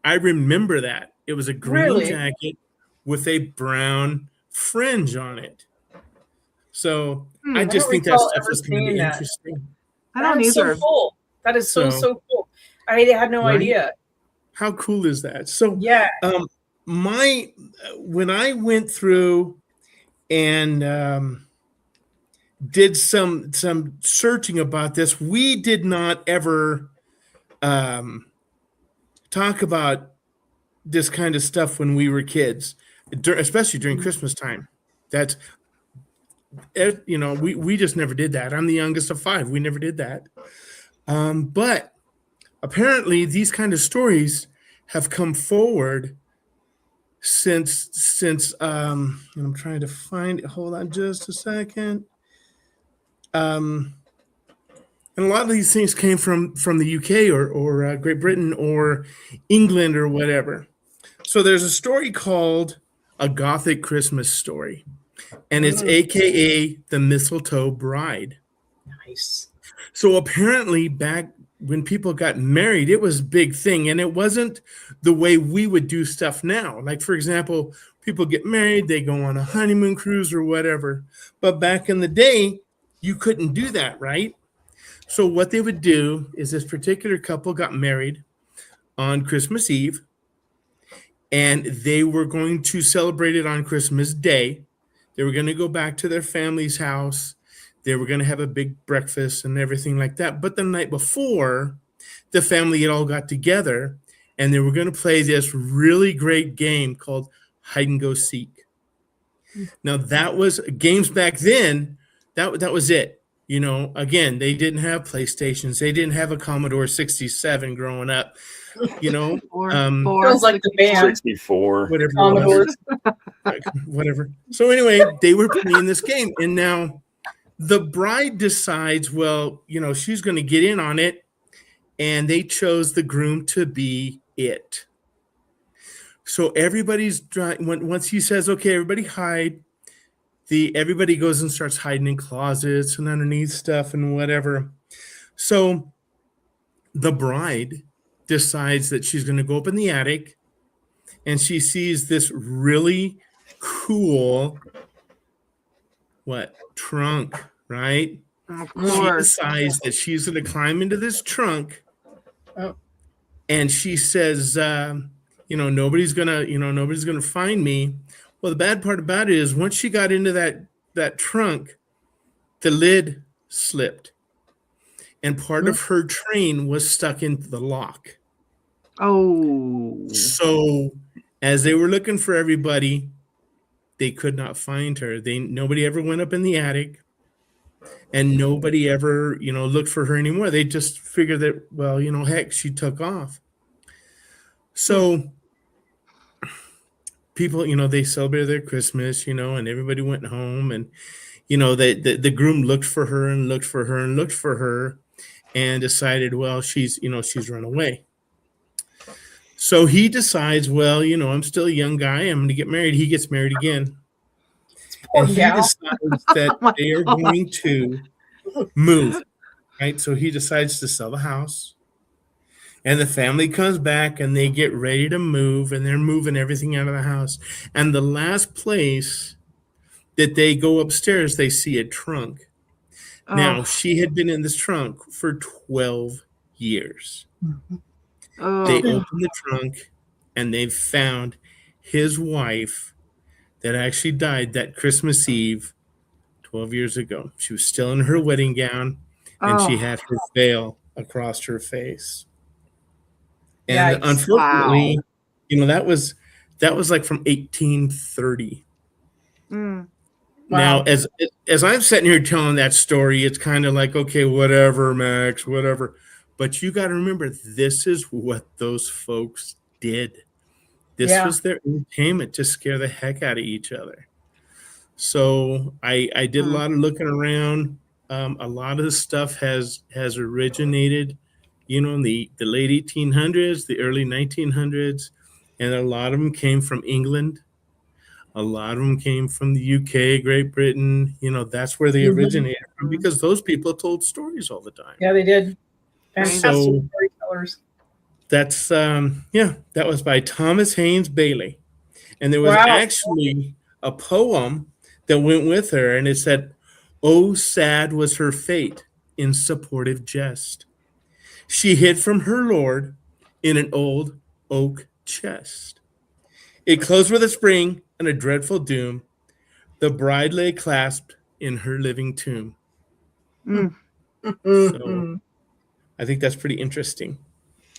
I remember that. It was a green Really? jacket with a brown fringe on it. So I I just don't think that recall stuff ever is kind of seeing that. interesting. I don't That's either. so cool. That is so So- cool. I had no Right? idea. How cool is that? So Yeah. when I went through and did some searching about this, we did not ever talk about this kind of stuff when we were kids, especially during Christmas time. That's we just never did that. I'm the youngest of 5. We never did that. But apparently these kind of stories have come forward since I'm trying to find it. Hold on just a second. And a lot of these things came from the UK or Great Britain or England or whatever. So there's a story called A Gothic Christmas Story, and it's AKA The Mistletoe Bride. Nice. So apparently back when people got married, it was a big thing, and it wasn't the way we would do stuff now. Like, for example, people get married, they go on a honeymoon cruise or whatever. But back in the day, you couldn't do that, right? So what they would do is this particular couple got married on Christmas Eve, and they were going to celebrate it on Christmas Day. They were going to go back to their family's house. They were going to have a big breakfast and everything like that. But the night before, the family had all got together, and they were going to play this really great game called hide and go seek. Now, that was games back then. That was it. You know, again, they didn't have PlayStations. They didn't have a Commodore 67 growing up. You know, Feels like the band. 64. whatever. On the it was. board. Whatever. So anyway, they were playing this game, and now the bride decides, well, you know, she's going to get in on it, and they chose the groom to be it. So everybody's once he says, okay, everybody hide, everybody goes and starts hiding in closets and underneath stuff and whatever. So the bride decides that she's going to go up in the attic, and she sees this really cool trunk, right? Of She course. decides that she's going to climb into this trunk. Oh. And she says, nobody's gonna find me. Well, the bad part about it is once she got into that trunk, the lid slipped, and part of her train was stuck into the lock. Oh. So as they were looking for everybody, they could not find her. Nobody ever went up in the attic, and nobody ever, looked for her anymore. They just figured that, well, heck, she took off. So people, they celebrated their Christmas, and everybody went home, and, the groom looked for her and looked for her and looked for her and decided, well, she's run away. So he decides, well, I'm still a young guy. I'm going to get married. He gets married again. Poor And he gal. decides that they are going to move, right? So he decides to sell the house, And the family comes back and they get ready to move, and they're moving everything out of the house. And the last place that they go upstairs, they see a trunk. Now, Oh, she had been in this trunk for 12 years. They oh, opened the trunk and they found his wife that actually died that Christmas Eve 12 years ago. She was still in her wedding gown and she oh, had her veil across her face. And Yikes. unfortunately, that was like from 1830. mm, Now, Wow. as I'm sitting here telling that story, it's kind of like, okay, whatever, Max, whatever. But you got to remember, this is what those folks did. This Yeah. was their entertainment to scare the heck out of each other. So I did a mm, lot of looking around. A lot of the stuff has originated, in the late 1800s, the early 1900s, and a lot of them came from England. A lot of them came from the UK, Great Britain. That's where they Mhm. originated from mm. because those people told stories all the time. Yeah, they did. Crazy. Fantastic So storytellers. that's that was by Thomas Haynes Bailey. And there was Wow. actually a poem that went with her, and it said, "Oh, sad was her fate in supportive jest. She hid from her lord in an old oak chest. It closed with a spring and a dreadful doom. The bride lay clasped in her living tomb." Mm. So Mhm. I think that's pretty interesting.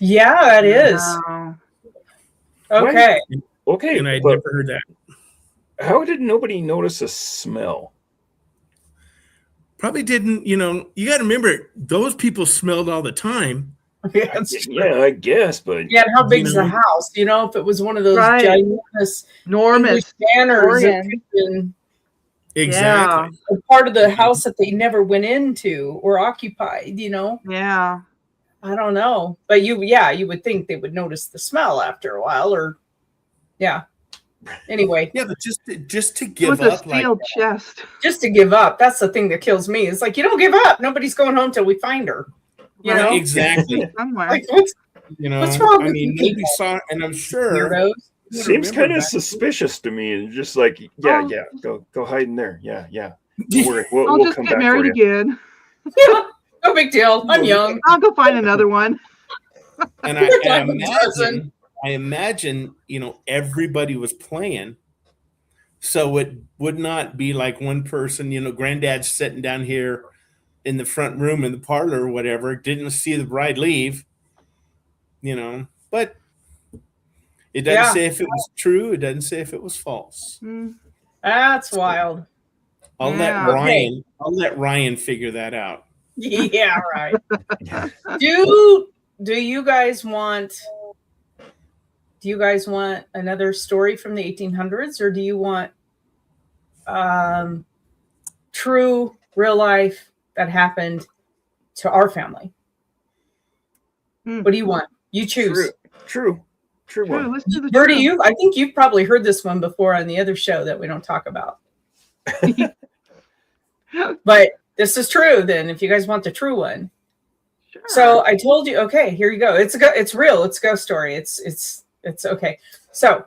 Yeah, it is. Wow. Okay. Okay, And I'd but never heard that. how did nobody notice a smell? Probably didn't, you got to remember, those people smelled all the time. Yeah, that's true. Yeah, I guess, but Yeah, and how big's You the know. house? If it was one of those Right. ginormous English Enormous. manors, it Victorian. could have been Exactly. a part of the house that they never went into or occupied, Yeah. I don't know. But you would think they would notice the smell after a while, or yeah. Anyway, Yeah, but just to It give was a up like steel chest. just to give up, that's the thing that kills me. It's like, you don't give up. Nobody's going home till we find her. You Right. know? exactly. Somewhere. Like, what's wrong with you nobody people? saw, and I'm sure Weirdos. seems remember kind of back- suspicious to me. And just like, yeah, Oh. yeah, go hide in there. Yeah, yeah. Don't worry, we'll I'll just come get back married for you. again. Yeah, no big deal. I'm young. I'll go find another one. and Like I a dozen. imagine, everybody was playing. So it would not be like one person, granddad's sitting down here in the front room in the parlor or whatever, didn't see the bride leave, but it doesn't Yeah. say if it was true. It doesn't say if it was false. Mm. That's wild. I'll Yeah. let Ryan figure that out. Yeah, right. Do you guys want another story from the 1800s, or do you want true real life that happened to our family? Hmm. What do you want? You choose. True True. one. Let's do the Where do true. you? I think you've probably heard this one before on the other show that we don't talk about. But this is true. Then, if you guys want the true one, Sure. so I told you. Okay, here you go. It's real. It's a ghost story. It's okay. So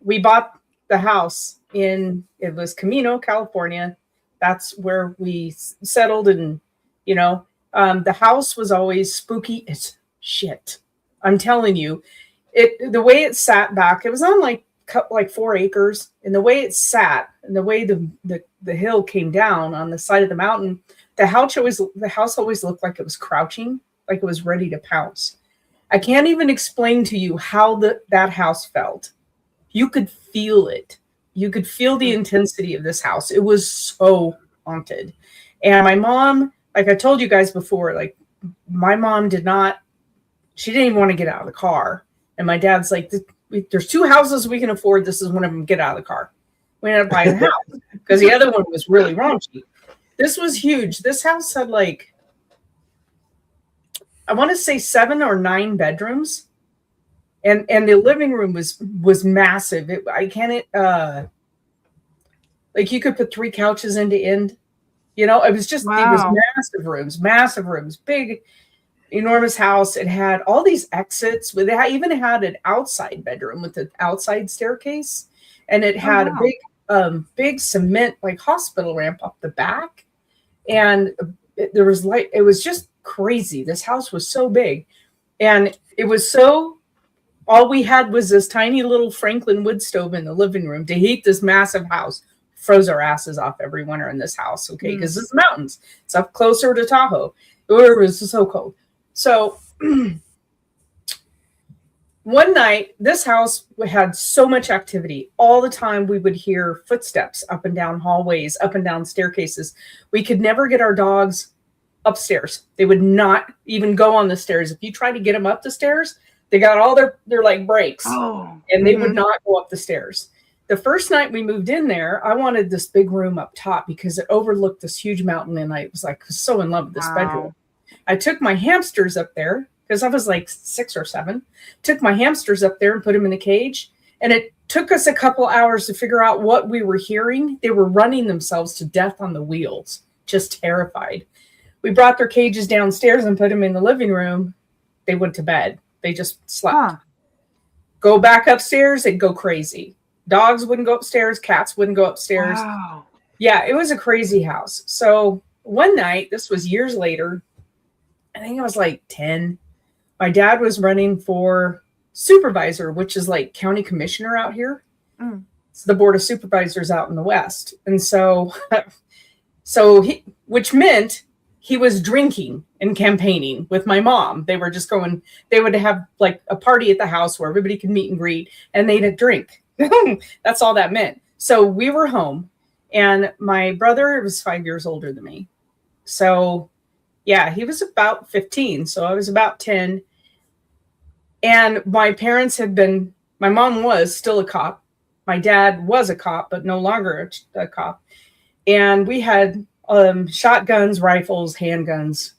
we bought the house it was Camino, California. That's where we settled, and the house was always spooky as shit. I'm telling you, the way it sat back, it was on like 4 acres, and the way it sat, and the way the hill came down on the side of the mountain, the house always looked like it was crouching, like it was ready to pounce. I can't even explain to you how that house felt. You could feel it. You could feel the intensity of this house. It was so haunted. And my mom, like I told you guys before, like my mom she didn't even want to get out of the car. And my dad's like, there's 2 houses we can afford. This is one of them. Get out of the car. We ended up buying a house because the other one was really raunchy. This was huge. This house had like, I want to say 7 or 9 bedrooms. And the living room was massive. Like you could put 3 couches end to end. It was just, It was Wow. massive rooms, big. enormous house. It had all these exits. It even had an outside bedroom with an outside staircase, and it had wow. a big cement like hospital ramp up the back, and there was it was just crazy. This house was so big, and it was so. All we had was this tiny little Franklin wood stove in the living room to heat this massive house. Froze our asses off every winter in this house, okay? Because it's mountains. It's up closer to Tahoe. It was so cold. So one night, this house had so much activity. All the time we would hear footsteps up and down hallways, up and down staircases. We could never get our dogs upstairs. They would not even go on the stairs. If you tried to get them up the stairs, they got all their like brakes, and they would not go up the stairs. The first night we moved in there, I wanted this big room up top because it overlooked this huge mountain, and I was like so in love with this bedroom. I took my hamsters up there because I was like 6 or 7. Took my hamsters up there and put them in the cage, and it took us a couple hours to figure out what we were hearing. They were running themselves to death on the wheels, just terrified. We brought their cages downstairs and put them in the living room. They went to bed. They just slept. Go back upstairs, they'd go crazy. Dogs wouldn't go upstairs. Cats wouldn't go upstairs. Wow. Yeah, it was a crazy house. So one night, this was years later, I think I was like 10. My dad was running for supervisor, which is like county commissioner out here. It's the board of supervisors out in the West. And so, which meant he was drinking and campaigning with my mom. They were just going, they would have like a party at the house where everybody could meet and greet, and they'd drink. That's all that meant. So we were home, and my brother was 5 years older than me. So yeah, he was about 15. So I was about 10. And my parents had been, my mom was still a cop. My dad was a cop, but no longer a cop. And we had shotguns, rifles, handguns,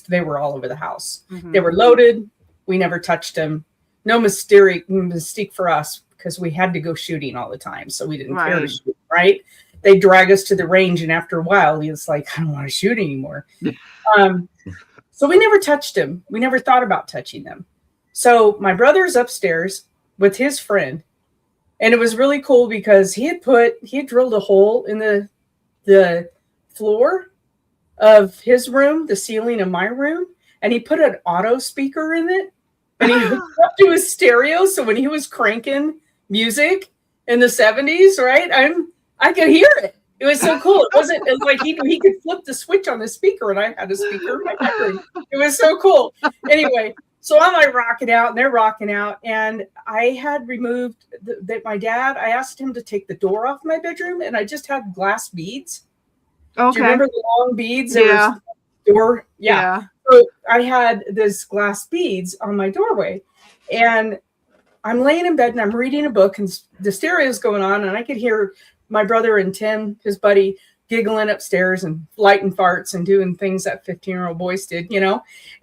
they were all over the house. They were loaded. We never touched them. No mystique for us because we had to go shooting all the time. So we didn't care to shoot, right? They drag us to the range. And after a while, it's like, I don't want to shoot anymore. So we never touched them. We never thought about touching them. So my brother's upstairs with his friend. And it was really cool because he had drilled a hole in the floor of his room, the ceiling of my room, and he put an auto speaker in it, and he hooked up to his stereo. So when he was cranking music in the 70s, right, I could hear it. It was so cool. It was like he could flip the switch on the speaker, and I had a speaker in my bedroom. It was so cool. Anyway, so I'm like rocking out, and they're rocking out, and I had removed my dad. I asked him to take the door off my bedroom, and I just had glass beads. Okay. Do you remember the long beads? Yeah. Door. Yeah. So I had this glass beads on my doorway, and I'm laying in bed and I'm reading a book, and the stereo is going on, and I could hear my brother and Tim, his buddy, giggling upstairs and lighting farts and doing things that 15-year-old boys did,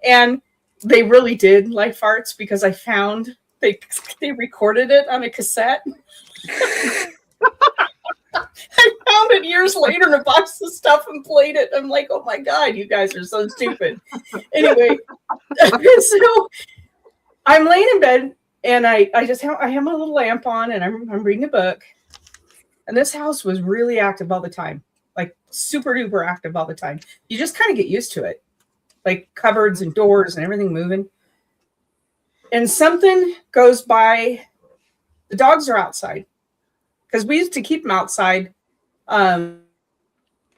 and they really did light farts because I found they recorded it on a cassette. I found it years later in a box of stuff and played it. I'm like, oh my God, you guys are so stupid. Anyway, so I'm laying in bed, and I have my little lamp on, and I'm reading a book. And this house was really active all the time, like super duper active all the time. You just kind of get used to it, like cupboards and doors and everything moving. And something goes by. The dogs are outside. Because we used to keep them outside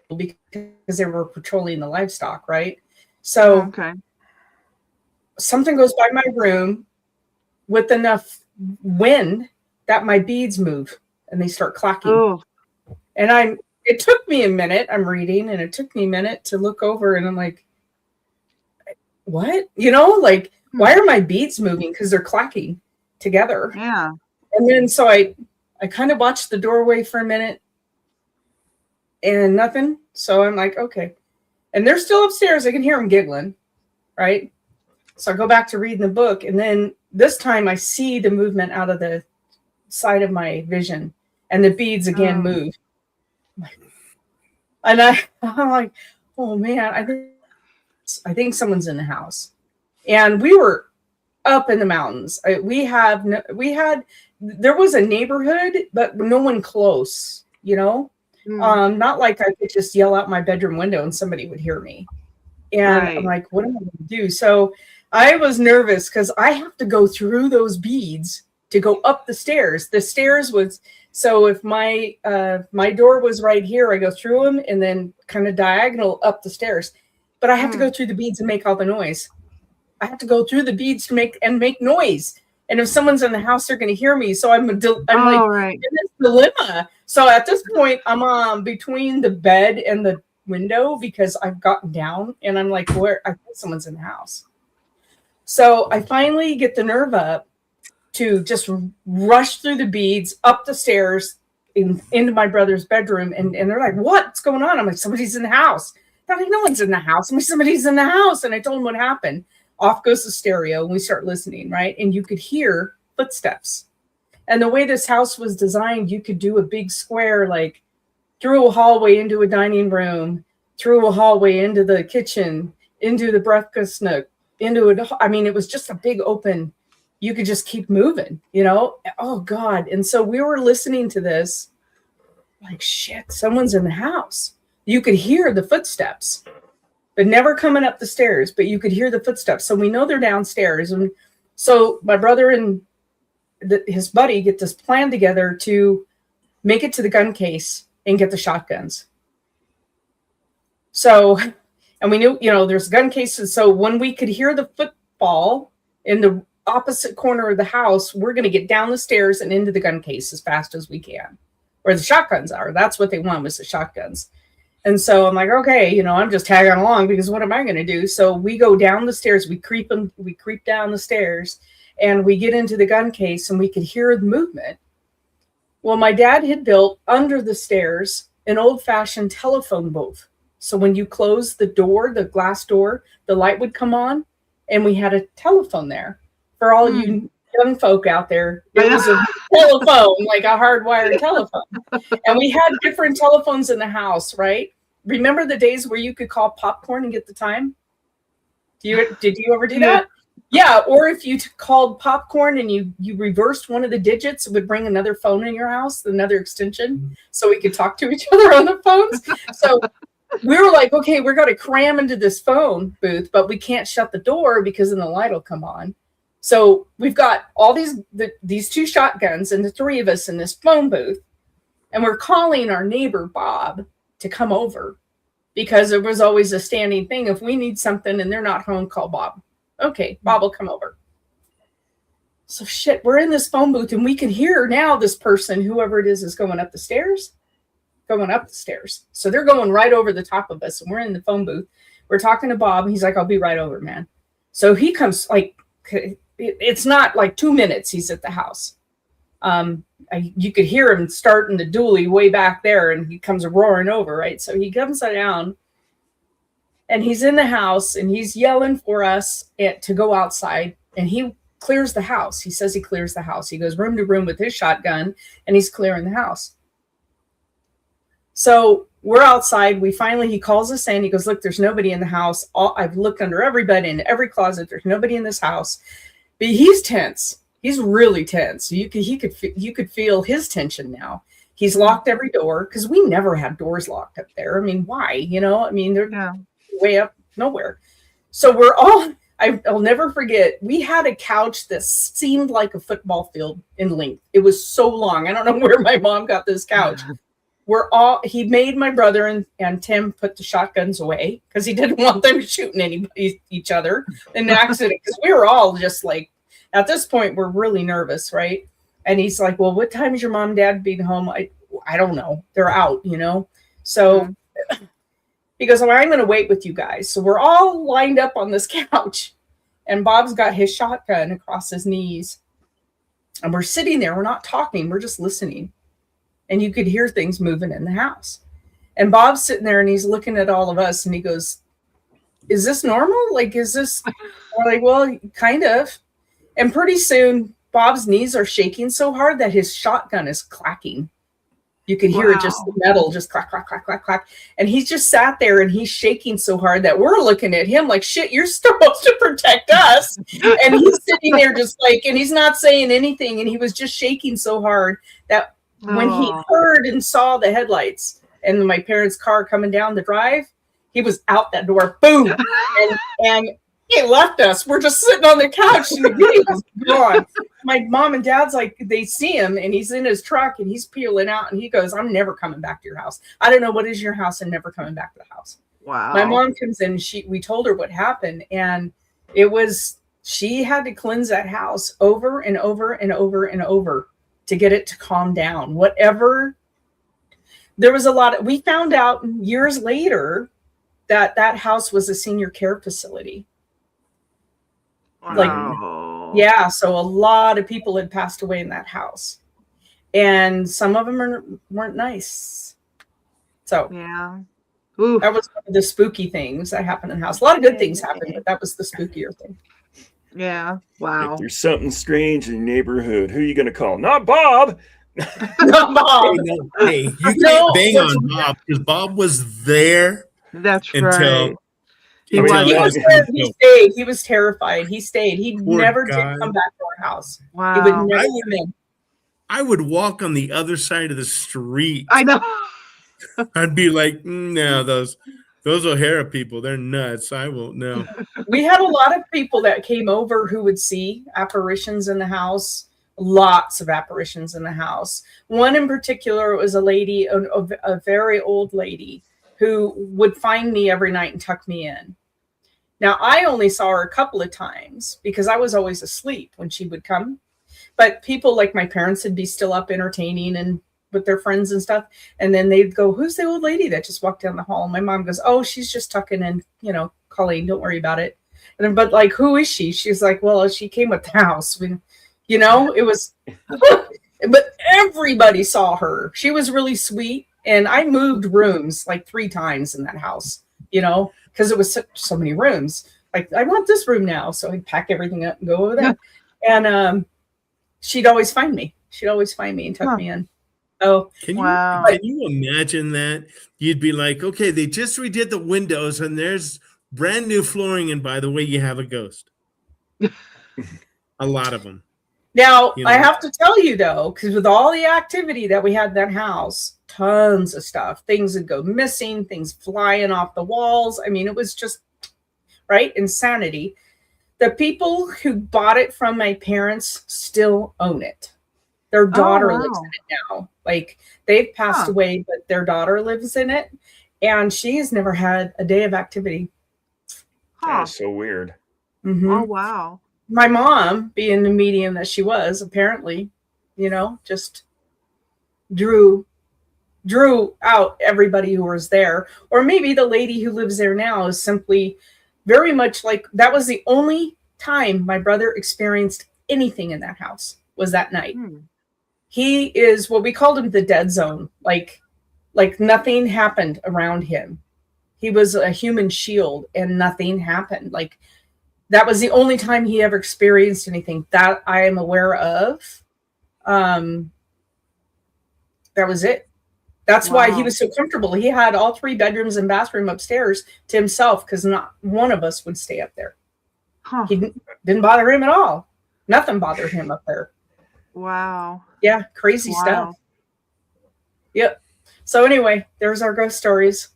because they were patrolling the livestock, right? So something goes by my room with enough wind that my beads move and they start clacking. Oh. And it took me a minute. I'm reading, and it took me a minute to look over, and I'm like, what? Why are my beads moving? Because they're clacking together. Yeah. And then so I kind of watched the doorway for a minute and nothing. So I'm like, okay. And they're still upstairs. I can hear them giggling, right? So I go back to reading the book. And then this time I see the movement out of the side of my vision, and the beads again move. And I'm like, oh man, I think someone's in the house. And we were up in the mountains. There was a neighborhood, but no one close, you know? Not like I could just yell out my bedroom window and somebody would hear me. And I'm like, what am I going to do? So I was nervous because I have to go through those beads to go up the stairs. The stairs was, so if my door was right here, I go through them and then kind of diagonal up the stairs. But I have to go through the beads and make all the noise. I have to go through the beads to make noise. And if someone's in the house, they're going to hear me. So I'm in this dilemma. So at this point, I'm between the bed and the window because I've gotten down and I'm like, where? I think someone's in the house. So I finally get the nerve up to just rush through the beads, up the stairs, into my brother's bedroom. And they're like, what's going on? I'm like, somebody's in the house. They're like, no one's in the house. I'm like, somebody's in the house. And I told them what happened. Off goes the stereo and we start listening, right? And you could hear footsteps. And the way this house was designed, you could do a big square, like through a hallway into a dining room, through a hallway into the kitchen, into the breakfast nook, it was just a big open, you could just keep moving, you know? Oh God. And so we were listening to this like, shit, someone's in the house. You could hear the footsteps, but never coming up the stairs, but you could hear the footsteps. So we know they're downstairs. And so my brother and his buddy get this plan together to make it to the gun case and get the shotguns. So, and we knew, there's gun cases. So when we could hear the footfall in the opposite corner of the house, we're going to get down the stairs and into the gun case as fast as we can, where the shotguns are. That's what they want, was the shotguns. And so I'm like, okay, I'm just tagging along because what am I going to do? So we go down the stairs, we creep down the stairs and we get into the gun case and we could hear the movement. Well, my dad had built under the stairs an old-fashioned telephone booth. So when you close the door, the glass door, the light would come on and we had a telephone there. For all you young folk out there, it was a telephone, like a hardwired telephone. And we had different telephones in the house, right? Remember the days where you could call popcorn and get the time? Did you ever do that? Yeah, or if you called popcorn and you reversed one of the digits, it would bring another phone in your house, another extension, so we could talk to each other on the phones. So we were like, okay, we're going to cram into this phone booth, but we can't shut the door because then the light will come on. So we've got all these two shotguns and the three of us in this phone booth, and we're calling our neighbor Bob to come over because it was always a standing thing. If we need something and they're not home, call Bob. Okay, Bob will come over. So shit, we're in this phone booth and we can hear now this person, whoever it is going up the stairs. So they're going right over the top of us and we're in the phone booth. We're talking to Bob. He's like, I'll be right over, man. So he comes like, it's not like 2 minutes he's at the house. You could hear him starting the dually way back there and he comes roaring over, right? So he comes down and he's in the house and he's yelling for us to go outside and he clears the house. He says he clears the house. He goes room to room with his shotgun and he's clearing the house. So we're outside. He calls us in. He goes, look, there's nobody in the house. I've looked under every bed, in every closet. There's nobody in this house. But he's tense. He's really tense. You could feel his tension now. He's locked every door because we never had doors locked up there. I mean, why? They're way up nowhere. So I'll never forget, we had a couch that seemed like a football field in length. It was so long. I don't know where my mom got this couch. He made my brother and Tim put the shotguns away because he didn't want them shooting each other in an accident. Because we were all just like, at this point, we're really nervous, right? And he's like, well, what time is your mom and dad being home? I don't know. They're out, So he goes, well, I'm going to wait with you guys. So we're all lined up on this couch and Bob's got his shotgun across his knees. And we're sitting there. We're not talking. We're just listening. And you could hear things moving in the house. And Bob's sitting there and he's looking at all of us and he goes, is this normal? Like, is this? We're like, well, kind of. And pretty soon, Bob's knees are shaking so hard that his shotgun is clacking. You could hear it, just the metal, just clack, clack, clack, clack, clack. And he's just sat there and he's shaking so hard that we're looking at him like, shit, you're supposed to protect us. And he's sitting there just like, and he's not saying anything. And he was just shaking so hard that when he heard and saw the headlights and my parents' car coming down the drive, he was out that door, boom. And he left us. We're just sitting on the couch and the video was gone. My mom and dad's like, they see him and he's in his truck and he's peeling out and he goes, I'm never coming back to your house. I don't know what is your house and never coming back to the house. Wow. My mom comes in, we told her what happened, and it was, she had to cleanse that house over and over and over and over to get it to calm down. Whatever. There was a lot of, we found out years later that that house was a senior care facility. Wow. Like, yeah, so a lot of people had passed away in that house, and some of them weren't nice. So yeah, that was one of the spooky things that happened in the house. A lot of good things happened, but that was the spookier thing. Yeah. Wow. If there's something strange in your neighborhood, who are you going to call? Not Bob. Not Bob. Hey, you can't bang on Bob because Bob was there. That's until right. He stayed. He was terrified. He stayed. He never did come back to our house. Wow. He would never come in. I would walk on the other side of the street. I know. I'd be like, no, those O'Hara people, they're nuts. I won't know. We had a lot of people that came over who would see apparitions in the house. Lots of apparitions in the house. One in particular was a lady, a very old lady, who would find me every night and tuck me in. Now, I only saw her a couple of times because I was always asleep when she would come. But people like my parents would be still up entertaining and with their friends and stuff. And then they'd go, who's the old lady that just walked down the hall? And my mom goes, oh, she's just tucking in, Colleen, don't worry about it. And then, but like, who is she? She's like, well, she came with the house. It was, but everybody saw her. She was really sweet. And I moved rooms like 3 times in that house, because it was so many rooms. Like, I want this room now. So I'd pack everything up and go over there. And she'd always find me. She'd always find me and tuck me in. Oh, can you imagine that? You'd be like, okay, they just redid the windows and there's brand new flooring. And by the way, you have a ghost. A lot of them. Now, I have to tell you, though, because with all the activity that we had in that house, tons of stuff, things would go missing, things flying off the walls. I mean, it was just, right? Insanity. The people who bought it from my parents still own it. Their daughter lives in it now. Like, they've passed away, but their daughter lives in it. And she's never had a day of activity. That's so weird. Mm-hmm. Oh, wow. My mom, being the medium that she was, apparently, just drew out everybody who was there. Or maybe the lady who lives there now is simply very much like, that was the only time my brother experienced anything in that house, was that night. He is what we called him, the dead zone. Like nothing happened around him. He was a human shield and nothing happened. Like, that was the only time he ever experienced anything that I am aware of. That was it. That's why he was so comfortable. He had all 3 bedrooms and bathroom upstairs to himself because not one of us would stay up there. He didn't bother him at all. Nothing bothered him up there. Wow. Yeah, crazy stuff. Yep. So anyway, there's our ghost stories.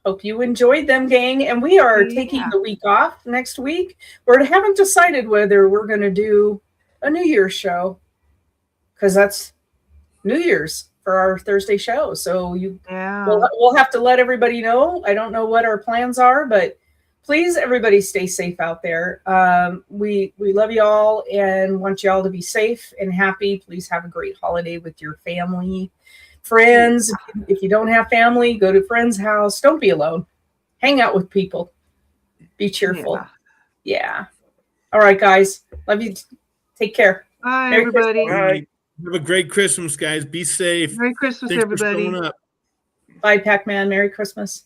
Hope you enjoyed them, gang. And we are taking the week off next week. We haven't decided whether we're going to do a New Year's show, because that's New Year's for our Thursday show. So we'll have to let everybody know. I don't know what our plans are, but please, everybody, stay safe out there. We love you all and want you all to be safe and happy. Please have a great holiday with your family. Friends, if you don't have family, go to a friend's house. Don't be alone. Hang out with people. Be cheerful. Yeah. All right, guys. Love you. Take care. Bye, everybody. Bye. Have a great Christmas, guys. Be safe. Merry Christmas, Thanks everybody. for showing up. Bye, Pac-Man. Merry Christmas.